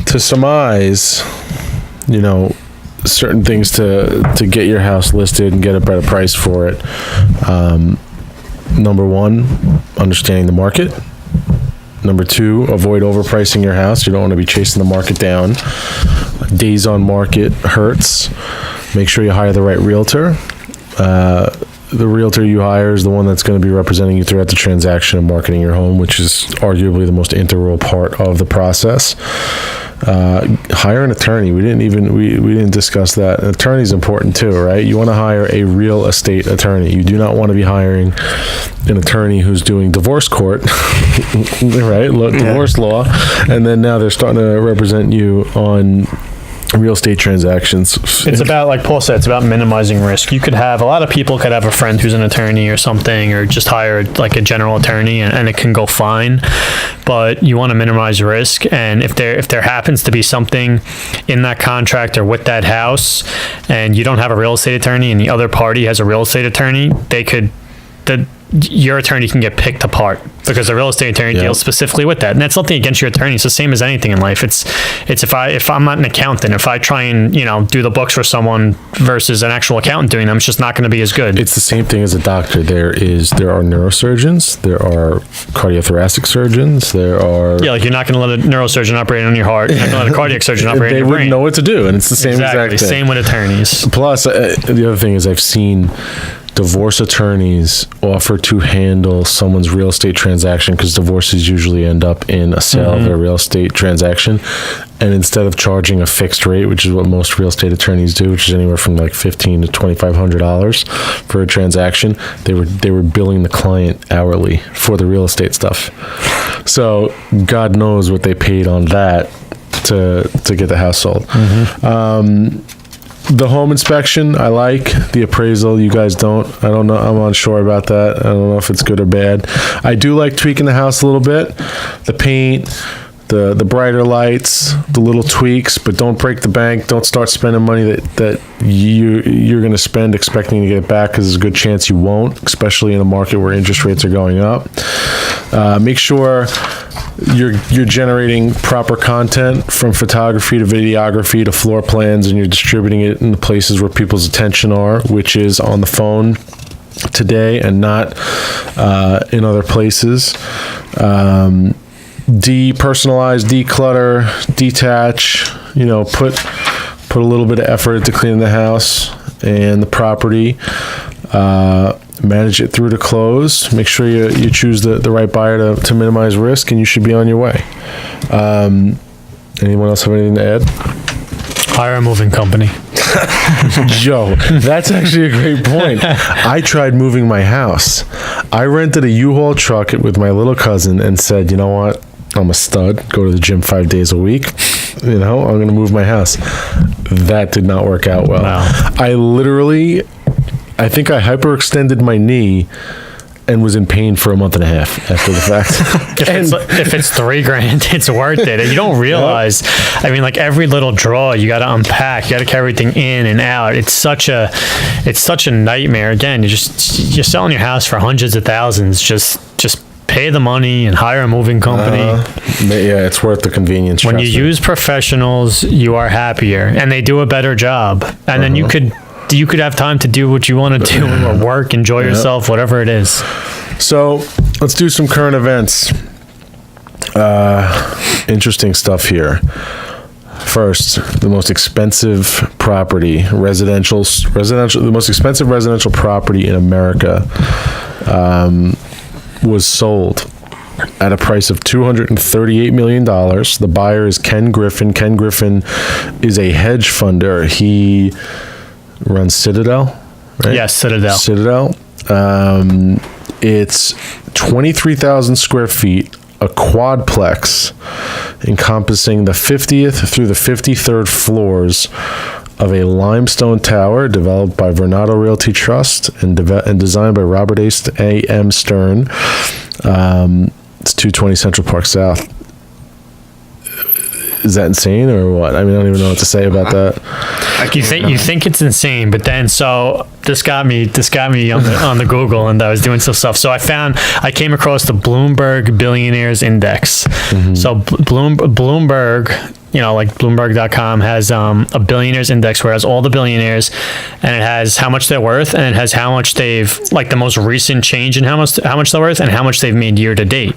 S1: to surmise, certain things to get your house listed and get a better price for it. Number 1, understanding the market. Number 2, avoid overpricing your house. You don't want to be chasing the market down. Days on market hurts. Make sure you hire the right realtor. The realtor you hire is the one that's going to be representing you throughout the transaction and marketing your home, which is arguably the most integral part of the process. hire an attorney. We didn't discuss that. An attorney's important too, right? You want to hire a real estate attorney. You do not want to be hiring an attorney who's doing divorce court, right? Divorce law, and then now they're starting to represent you on real estate transactions.
S3: It's about, like Paul said, it's about minimizing risk. You could have, a lot of people could have a friend who's an attorney or something, or just hire like a general attorney, and it can go fine. But you want to minimize risk, and if there happens to be something in that contract or with that house, and you don't have a real estate attorney, and the other party has a real estate attorney, your attorney can get picked apart because the real estate attorney deals specifically with that. And that's nothing against your attorney. It's the same as anything in life. It's if I'm not an accountant, if I try and, do the books for someone versus an actual accountant doing them, it's just not going to be as good.
S1: It's the same thing as a doctor. There are neurosurgeons, there are cardiothoracic surgeons, there are...
S3: Yeah, like you're not going to let a neurosurgeon operate on your heart. You're not going to let a cardiac surgeon operate on your brain.
S1: They wouldn't know what to do, and it's the same exact thing.
S3: Same with attorneys.
S1: Plus, the other thing is I've seen divorce attorneys offer to handle someone's real estate transaction, because divorces usually end up in a sale of a real estate transaction, and instead of charging a fixed rate, which is what most real estate attorneys do, which is anywhere from like $1,500 to $2,500 for a transaction, they were billing the client hourly for the real estate stuff. So God knows what they paid on that to get the house sold. The home inspection, I like. The appraisal, you guys don't. I don't know. I'm unsure about that. I don't know if it's good or bad. I do like tweaking the house a little bit. The paint, the brighter lights, the little tweaks, but don't break the bank. Don't start spending money that you're going to spend expecting to get it back, because there's a good chance you won't, especially in a market where interest rates are going up. Make sure you're generating proper content, from photography to videography to floor plans, and you're distributing it in the places where people's attention are, which is on the phone today and not in other places. Depersonalize, declutter, detach, put a little bit of effort into cleaning the house and the property. Manage it through to close. Make sure you choose the right buyer to minimize risk, and you should be on your way. Anyone else have anything to add?
S3: Hire a moving company.
S1: Joe, that's actually a great point. I tried moving my house. I rented a U-Haul truck with my little cousin and said, you know what? I'm a stud. Go to the gym 5 days a week. I'm going to move my house. That did not work out well. Wow. I think I hyperextended my knee and was in pain for a month and a half after the fact.
S3: If it's $3,000, it's worth it. You don't realize, like every little drawer you got to unpack, you got to carry everything in and out. It's such a nightmare. Again, you're selling your house for hundreds of thousands. Just pay the money and hire a moving company.
S1: It's worth the convenience.
S3: When you use professionals, you are happier, and they do a better job. And then you could have time to do what you want to do, or work, enjoy yourself, whatever it is.
S1: So let's do some current events. Interesting stuff here. First, the most expensive property, the most expensive residential property in America was sold at a price of $238 million. The buyer is Ken Griffin. Ken Griffin is a hedge funder. He runs Citadel, right?
S3: Yes, Citadel.
S1: It's 23,000 square feet, a quadplex encompassing the 50th through the 53rd floors of a limestone tower developed by Vernado Realty Trust and designed by Robert A.M. Stern. It's 220 Central Park South. Is that insane or what? I don't even know what to say about that.
S3: You think it's insane, but then this got me on the Google, and I was doing some stuff. So I came across the Bloomberg Billionaires Index. So Bloomberg, like Bloomberg.com has a billionaires index where it has all the billionaires, and it has how much they're worth, and it has how much they've, like, the most recent change in how much they're worth and how much they've made year to date.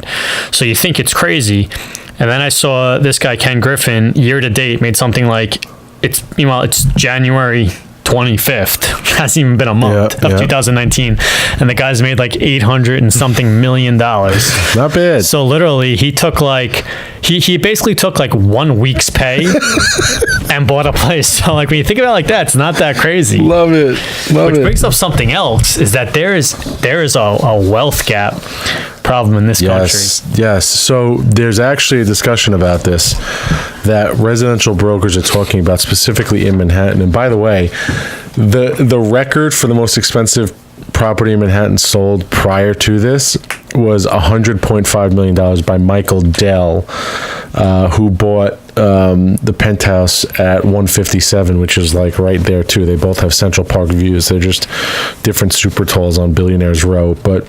S3: So you think it's crazy. And then I saw this guy, Ken Griffin, year to date made something like, it's January 25th. Hasn't even been a month of 2019, and the guy's made like $800 and something million.
S1: Not bad.
S3: So literally, he took like he basically took like 1 week's pay and bought a place. So like when you think about it like that, it's not that crazy.
S1: Love it.
S3: Which brings up something else, is that there is a wealth gap problem in this country.
S1: Yes. So there's actually a discussion about this that residential brokers are talking about, specifically in Manhattan. And by the way, the record for the most expensive property in Manhattan sold prior to this was $100.5 million by Michael Dell, who bought the penthouse at 157, which is like right there too. They both have Central Park views. They're just different super talls on Billionaires Row. But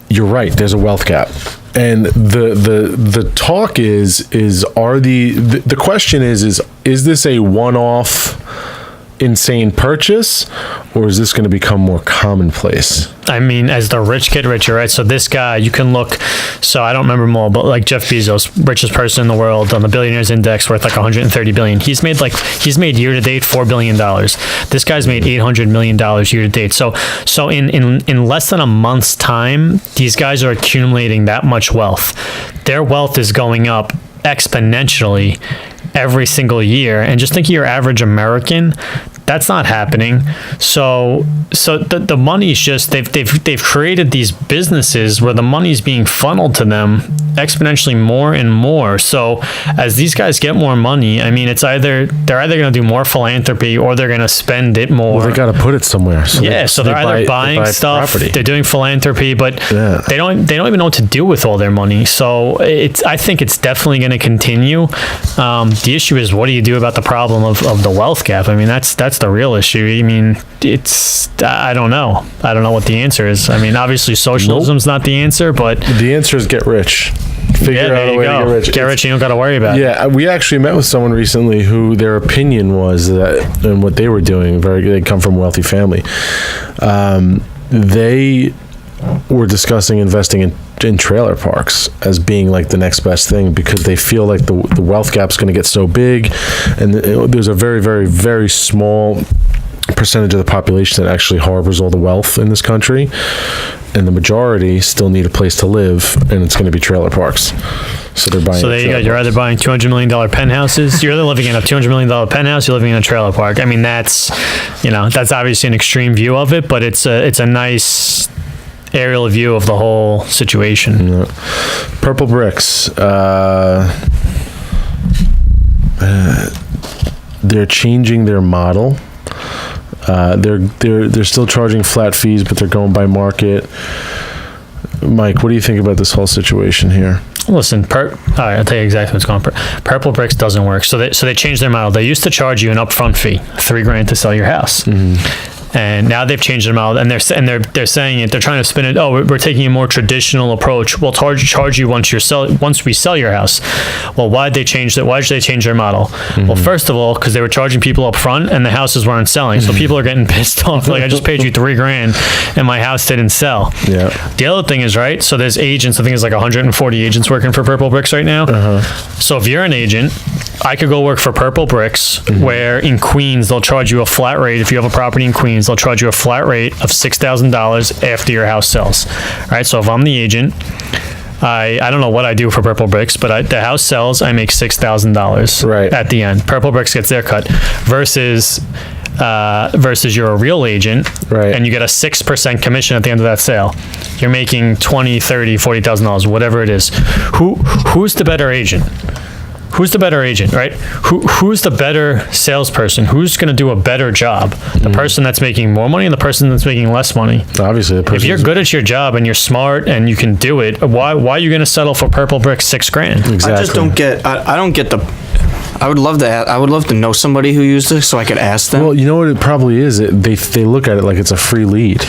S1: you're right, there's a wealth gap. And the talk is the question is this a one-off insane purchase, or is this going to become more commonplace?
S3: I mean, as the rich get richer, right? So this guy, you can look, so I don't remember them all, but like Jeff Bezos, richest person in the world on the billionaires index, worth like 130 billion. He's made year to date $4 billion. This guy's made $800 million year to date. So in less than a month's time, these guys are accumulating that much wealth. Their wealth is going up exponentially every single year. And just think of your average American, that's not happening. So the money's just, they've created these businesses where the money's being funneled to them exponentially more and more. So as these guys get more money, I mean, they're either going to do more philanthropy or they're going to spend it more.
S1: Well, they got to put it somewhere. So
S3: they're either buying stuff, property. They're doing philanthropy, but they don't even know what to do with all their money. So I think it's definitely going to continue. The issue is, what do you do about the problem of the wealth gap? I mean, that's the real issue. I mean, I don't know what the answer is. I mean, obviously socialism's not the answer, but
S1: the answer is get rich. Figure out a way to get rich.
S3: Get rich, you don't got to worry about it.
S1: Yeah, we actually met with someone recently who their opinion was that, and what they were doing, they come from a wealthy family. They were discussing investing in trailer parks as being like the next best thing, because they feel like the wealth gap's going to get so big, and there's a very, very, very small percentage of the population that actually harbors all the wealth in this country, and the majority still need a place to live, and it's going to be trailer parks. So they're buying.
S3: So there you go. You're either buying $200 million penthouses. You're either living in a $200 million penthouse. You're living in a trailer park. I mean, that's obviously an extreme view of it, but it's a nice aerial view of the whole situation.
S1: Yeah. Purple Bricks. They're changing their model. They're still charging flat fees, but they're going by market. Mike, what do you think about this whole situation here?
S3: Listen, all right, I'll tell you exactly what's going on. Purple Bricks doesn't work. So they changed their model. They used to charge you an upfront fee, $3,000 to sell your house. Mm-hmm. And now they've changed their model, and they're saying it. They're trying to spin it. Oh, we're taking a more traditional approach. We'll charge you once we sell your house. Well, why'd they change that? Why did they change their model? Mm-hmm. Well, first of all, because they were charging people up front, and the houses weren't selling. So people are getting pissed off. Like, I just paid you $3,000, and my house didn't sell. Yeah. The other thing is, right, so there's agents. I think it's like 140 agents working for Purple Bricks right now. Uh-huh. So if you're an agent, I could go work for Purple Bricks, mm-hmm. where in Queens they'll charge you a flat rate. If you have a property in Queens, they'll charge you a flat rate of $6,000 after your house sells. All right, so if I'm the agent, I don't know what I do for Purple Bricks, but the house sells, I make $6,000 at the end. Purple Bricks gets their cut, versus you're a real agent, and you get a 6% commission at the end of that sale. You're making $20,000, $30,000, $40,000, whatever it is. Who's the better agent? Who's the better agent, right? Who's the better salesperson? Who's going to do a better job? The person that's making more money, and the person that's making less money? Obviously, the person. If you're good at your job and you're smart and you can do it, why are you going to settle for Purple Bricks $6,000?
S2: Exactly. I just don't get. I don't get the. I would love to know somebody who used it so I could ask them.
S1: Well, you know what it probably is. They look at it like it's a free lead.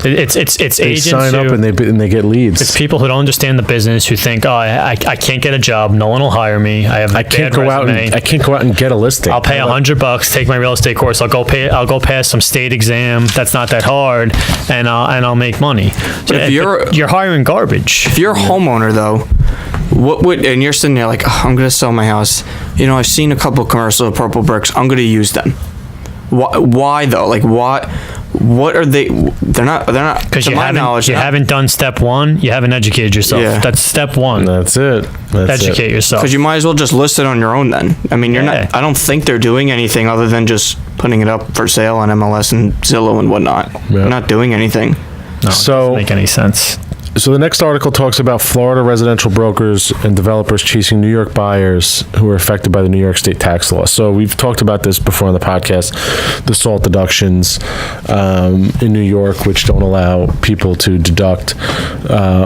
S3: It's
S1: they
S3: agents
S1: sign up and they get leads.
S3: It's people who don't understand the business, who think, I can't get a job, no one will hire me. I can't go out
S1: and get a listing.
S3: I'll pay $100, take my real estate course. I'll go pass some state exam. That's not that hard, and I'll make money.
S2: But if
S3: you're hiring garbage.
S2: If you're a homeowner though, and you're sitting there like, I'm gonna sell my house. I've seen a couple commercials of Purple Bricks. I'm gonna use them. Why though? Like what are they? They're not.
S3: Because you haven't done step one. You haven't educated yourself.
S2: Yeah.
S3: That's step one.
S1: That's it.
S3: Educate yourself.
S2: Because you might as well just list it on your own then. I mean, you're not. I don't think they're doing anything other than just putting it up for sale on MLS and Zillow and whatnot.
S1: Yeah.
S2: They're not doing anything.
S3: No, it doesn't make any sense.
S1: So the next article talks about Florida residential brokers and developers chasing New York buyers who are affected by the New York State tax law. So we've talked about this before on the podcast, the SALT deductions in New York, which don't allow people to deduct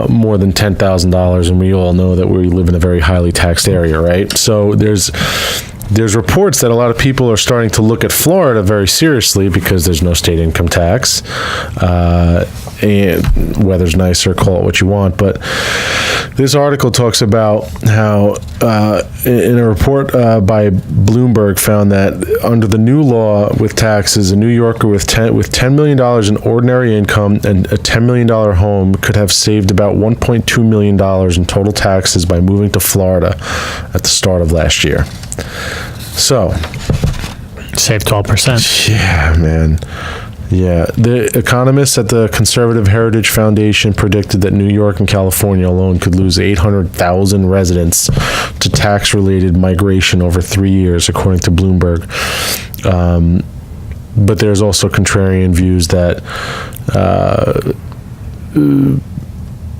S1: more than $10,000. And we all know that we live in a very highly taxed area, right? So there's reports that a lot of people are starting to look at Florida very seriously because there's no state income tax. And weather's nicer, call it what you want. But this article talks about how, in a report by Bloomberg, found that under the new law with taxes, a New Yorker with $10 million in ordinary income and a $10 million home could have saved about $1.2 million in total taxes by moving to Florida at the start of last year. So,
S3: save 12%.
S1: Yeah, man. Yeah, the economists at the Conservative Heritage Foundation predicted that New York and California alone could lose 800,000 residents to tax-related migration over 3 years, according to Bloomberg. But there's also contrarian views that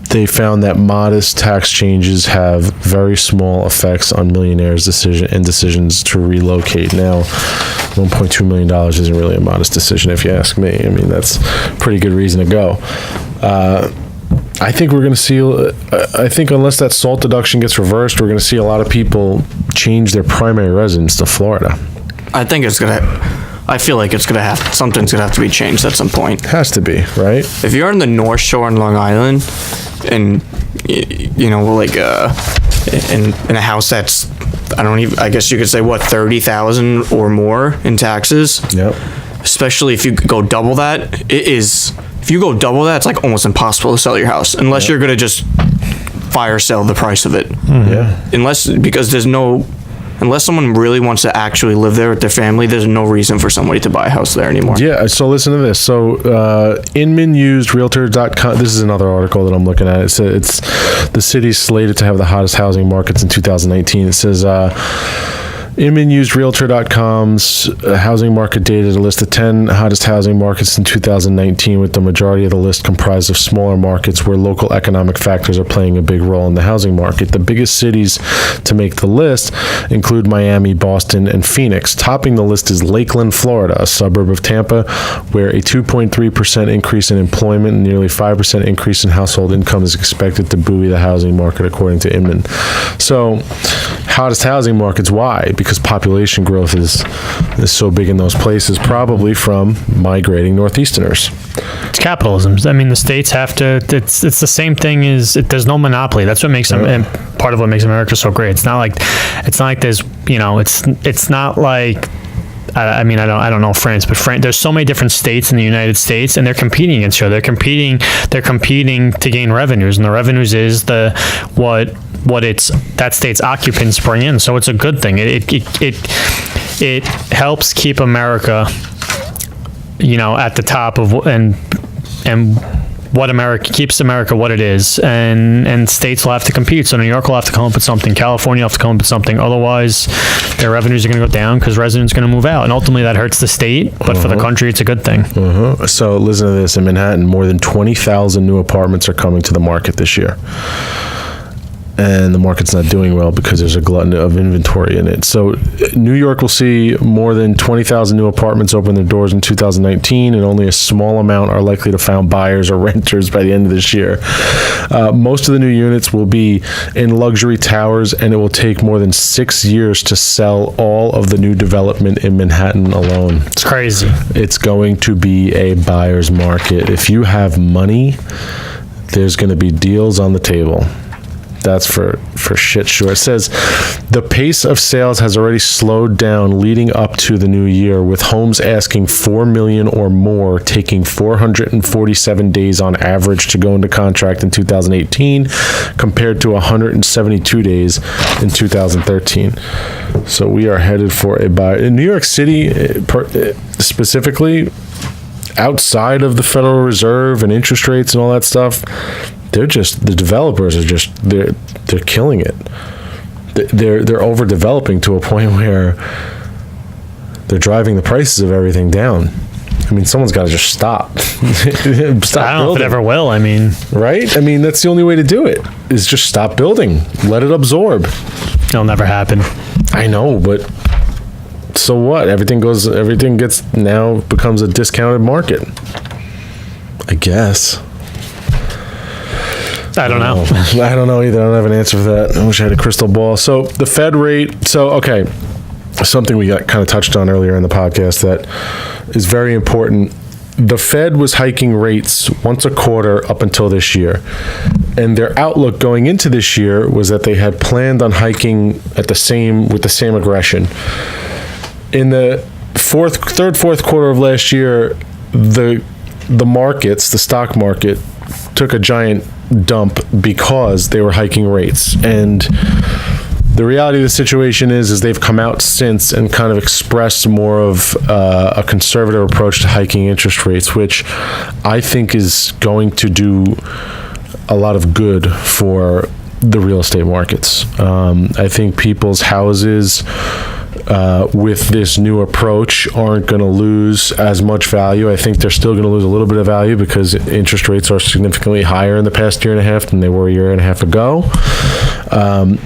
S1: they found that modest tax changes have very small effects on millionaires' decisions to relocate. Now, $1.2 million isn't really a modest decision, if you ask me. I mean, that's a pretty good reason to go. I think we're going to see, I think unless that SALT deduction gets reversed, we're going to see a lot of people change their primary residence to Florida.
S2: I think I feel like something's going to have to be changed at some point.
S1: Has to be, right?
S2: If you're on the North Shore in Long Island and, you know, like, in a house that's, I guess you could say, what, 30,000 or more in taxes?
S1: Yep.
S2: Especially if you go double that, if you go double that, it's like almost impossible to sell your house unless you're going to just fire sale the price of it.
S1: Mm-hmm. Yeah.
S2: Because unless someone really wants to actually live there with their family, there's no reason for somebody to buy a house there anymore.
S1: Yeah, so listen to this. So Inman used Realtor.com. This is another article that I'm looking at. It's the city's slated to have the hottest housing markets in 2019. It says Inman used Realtor.com's housing market data to list the 10 hottest housing markets in 2019, with the majority of the list comprised of smaller markets where local economic factors are playing a big role in the housing market. The biggest cities to make the list include Miami, Boston, and Phoenix. Topping the list is Lakeland, Florida, a suburb of Tampa, where a 2.3% increase in employment and nearly 5% increase in household income is expected to buoy the housing market, according to Inman. So, hottest housing markets, why? Because population growth is so big in those places, probably from migrating Northeasterners.
S3: It's capitalism. I mean, the states have to. It's the same thing as there's no monopoly. That's what makes them. And part of what makes America so great. It's not like there's, you know, it's not like. I mean, I don't know France, but there's so many different states in the United States, and they're competing against each other. They're competing to gain revenues, and the revenues is what that state's occupants bring in. So it's a good thing. It helps keep America, you know, at the top of and what America keeps America what it is, and states will have to compete. So New York will have to come up with something, California will have to come up with something. Otherwise, their revenues are going to go down because residents are going to move out, and ultimately that hurts the state. But for the country, it's a good thing.
S1: So listen to this: in Manhattan, more than 20,000 new apartments are coming to the market this year. And the market's not doing well because there's a glut of inventory in it. So New York will see more than 20,000 new apartments open their doors in 2019, and only a small amount are likely to find buyers or renters by the end of this year. Most of the new units will be in luxury towers, and it will take more than 6 years to sell all of the new development in Manhattan alone.
S3: It's crazy.
S1: It's going to be a buyer's market. If you have money, there's going to be deals on the table. That's for shit sure. It says the pace of sales has already slowed down leading up to the new year, with homes asking 4 million or more, taking 447 days on average to go into contract in 2018 compared to 172 days in 2013. So we are headed for a buy. In New York City specifically, outside of the Federal Reserve and interest rates and all that stuff, the developers are just they're killing it. They're overdeveloping to a point where they're driving the prices of everything down. I mean, someone's got to just stop.
S3: I don't know if it ever will. I mean,
S1: right? I mean, that's the only way to do it, is just stop building. Let it absorb.
S3: It'll never happen.
S1: I know, but so what? Everything becomes a discounted market, I guess.
S3: I don't know.
S1: I don't know either. I don't have an answer for that. I wish I had a crystal ball. So the Fed rate. So, okay. Something we got kind of touched on earlier in the podcast that is very important. The Fed was hiking rates once a quarter up until this year. And their outlook going into this year was that they had planned on hiking with the same aggression. In the fourth quarter of last year, the markets, the stock market, took a giant dump because they were hiking rates. And the reality of the situation is they've come out since and kind of expressed more of a conservative approach to hiking interest rates, which I think is going to do a lot of good for the real estate markets. I think people's houses with this new approach aren't going to lose as much value. I think they're still going to lose a little bit of value because interest rates are significantly higher in the past year and a half than they were a year and a half ago.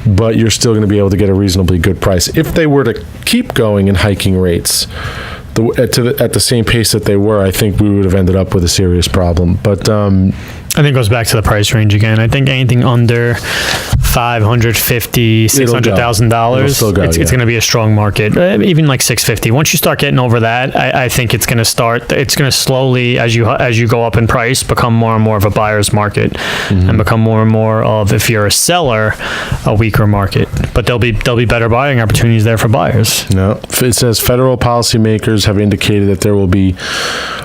S1: But you're still going to be able to get a reasonably good price. If they were to keep going and hiking rates at the same pace that they were, I think we would have ended up with a serious problem. But
S3: I think it goes back to the price range again. I think anything under $550,000, $600,000, it's going to be a strong market. Even like $650,000. Once you start getting over that, I think it's going to start. It's going to slowly, as you go up in price, become more and more of a buyer's market, and become more and more of, if you're a seller, a weaker market. But there'll be better buying opportunities there for buyers.
S1: No, it says federal policymakers have indicated that there will be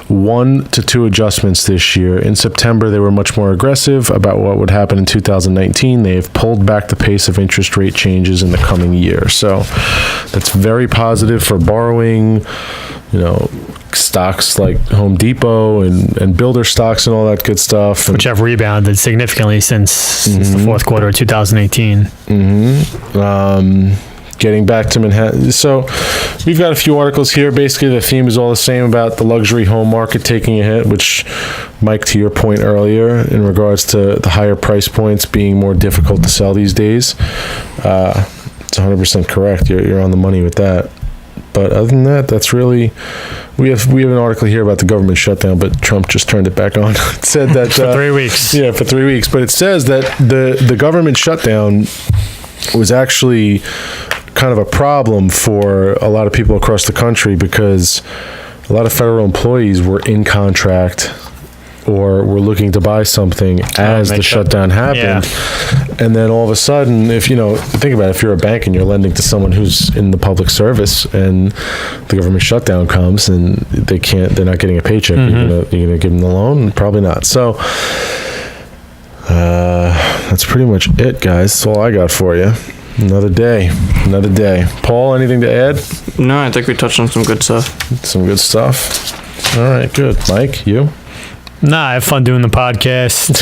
S1: 1 to 2 adjustments this year. In September, they were much more aggressive about what would happen in 2019. They have pulled back the pace of interest rate changes in the coming year. So that's very positive for borrowing, stocks like Home Depot and builder stocks and all that good stuff.
S3: Which have rebounded significantly since the fourth quarter of 2018.
S1: Getting back to Manhattan. So we've got a few articles here. Basically, the theme is all the same about the luxury home market taking a hit, which, Mike, to your point earlier, in regards to the higher price points being more difficult to sell these days, it's 100% correct. You're on the money with that. But other than that, that's really... We have an article here about the government shutdown, but Trump just turned it back on. It said that...
S3: for 3 weeks.
S1: Yeah, for 3 weeks. But it says that the government shutdown was actually kind of a problem for a lot of people across the country because a lot of federal employees were in contract or were looking to buy something as the shutdown happened. Yeah. And then all of a sudden, if think about it, if you're a bank and you're lending to someone who's in the public service and the government shutdown comes and they're not getting a paycheck, you're gonna give them the loan? Probably not. So that's pretty much it, guys. That's all I got for you. Another day. Paul, anything to add?
S2: No, I think we touched on some good stuff.
S1: All right, good. Mike, you?
S3: Nah, I have fun doing the podcast.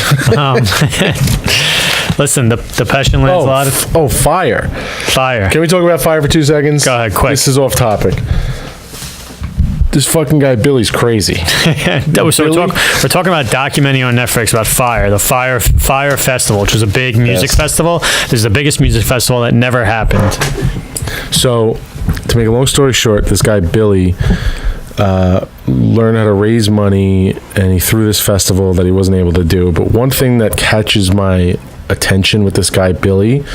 S3: Listen, the Pesce Lanzillotta.
S1: Fire.
S3: Fire.
S1: Can we talk about fire for 2 seconds?
S3: Go ahead, quick.
S1: This is off topic. This fucking guy Billy's crazy.
S3: We're talking about documenting on Netflix about Fire, the Fire Festival, which is a big music festival. This is the biggest music festival that never happened.
S1: So, to make a long story short, this guy Billy learned how to raise money, and he threw this festival that he wasn't able to do. But one thing that catches my attention with this guy Billy,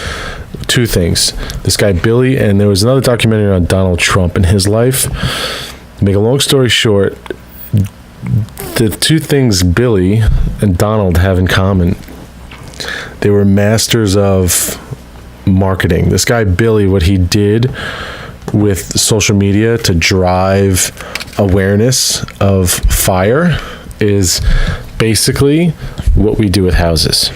S1: 2 things. This guy Billy, and there was another documentary on Donald Trump and his life. To make a long story short, the 2 things Billy and Donald have in common They were masters of marketing. This guy, Billy, what he did with social media to drive awareness of fire is basically what we do with houses.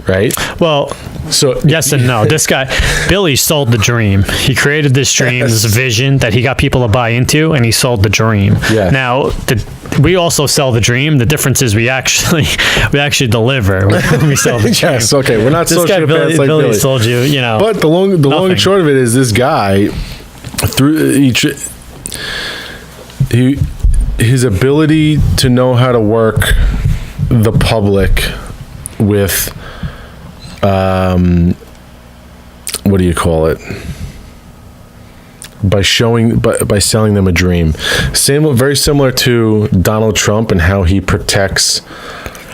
S1: Right?
S3: Well,
S1: so
S3: yes and no. This guy, Billy, sold the dream. He created this dream, this vision that he got people to buy into, and he sold the dream.
S1: Yeah.
S3: Now, we also sell the dream. The difference is we actually deliver when we sell the dream.
S1: Yes, okay. We're not
S3: This guy,
S1: sociopaths like
S3: Billy
S1: Billy.
S3: sold you, you know.
S1: But the long and short of it is this guy, through his ability to know how to work the public with what do you call it? By selling them a dream. Very similar to Donald Trump and how he protects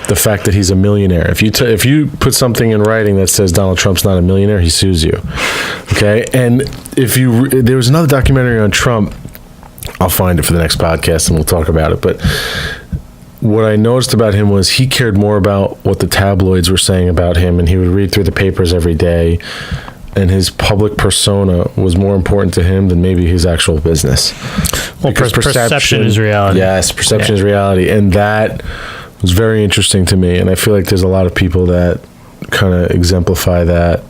S1: the fact that he's a millionaire. If you put something in writing that says Donald Trump's not a millionaire, he sues you. Okay? And there was another documentary on Trump. I'll find it for the next podcast and we'll talk about it. But what I noticed about him was he cared more about what the tabloids were saying about him, and he would read through the papers every day, and his public persona was more important to him than maybe his actual business.
S3: Well, perception is reality.
S1: Yes, perception is reality, and that was very interesting to me, and I feel like there's a lot of people that kind of exemplify that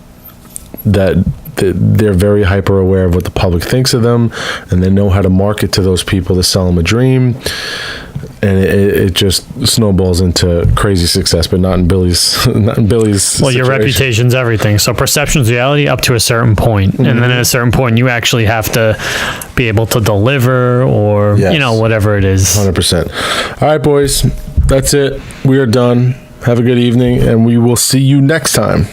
S1: they're very hyper aware of what the public thinks of them, and they know how to market to those people to sell them a dream. And it just snowballs into crazy success, but not in Billy's.
S3: Well,
S1: situation.
S3: your reputation's everything. So perception's reality up to a certain point. And then at a certain point, you actually have to be able to deliver, or whatever it is.
S1: 100%. All right, boys, that's it. We are done. Have a good evening, and we will see you next time.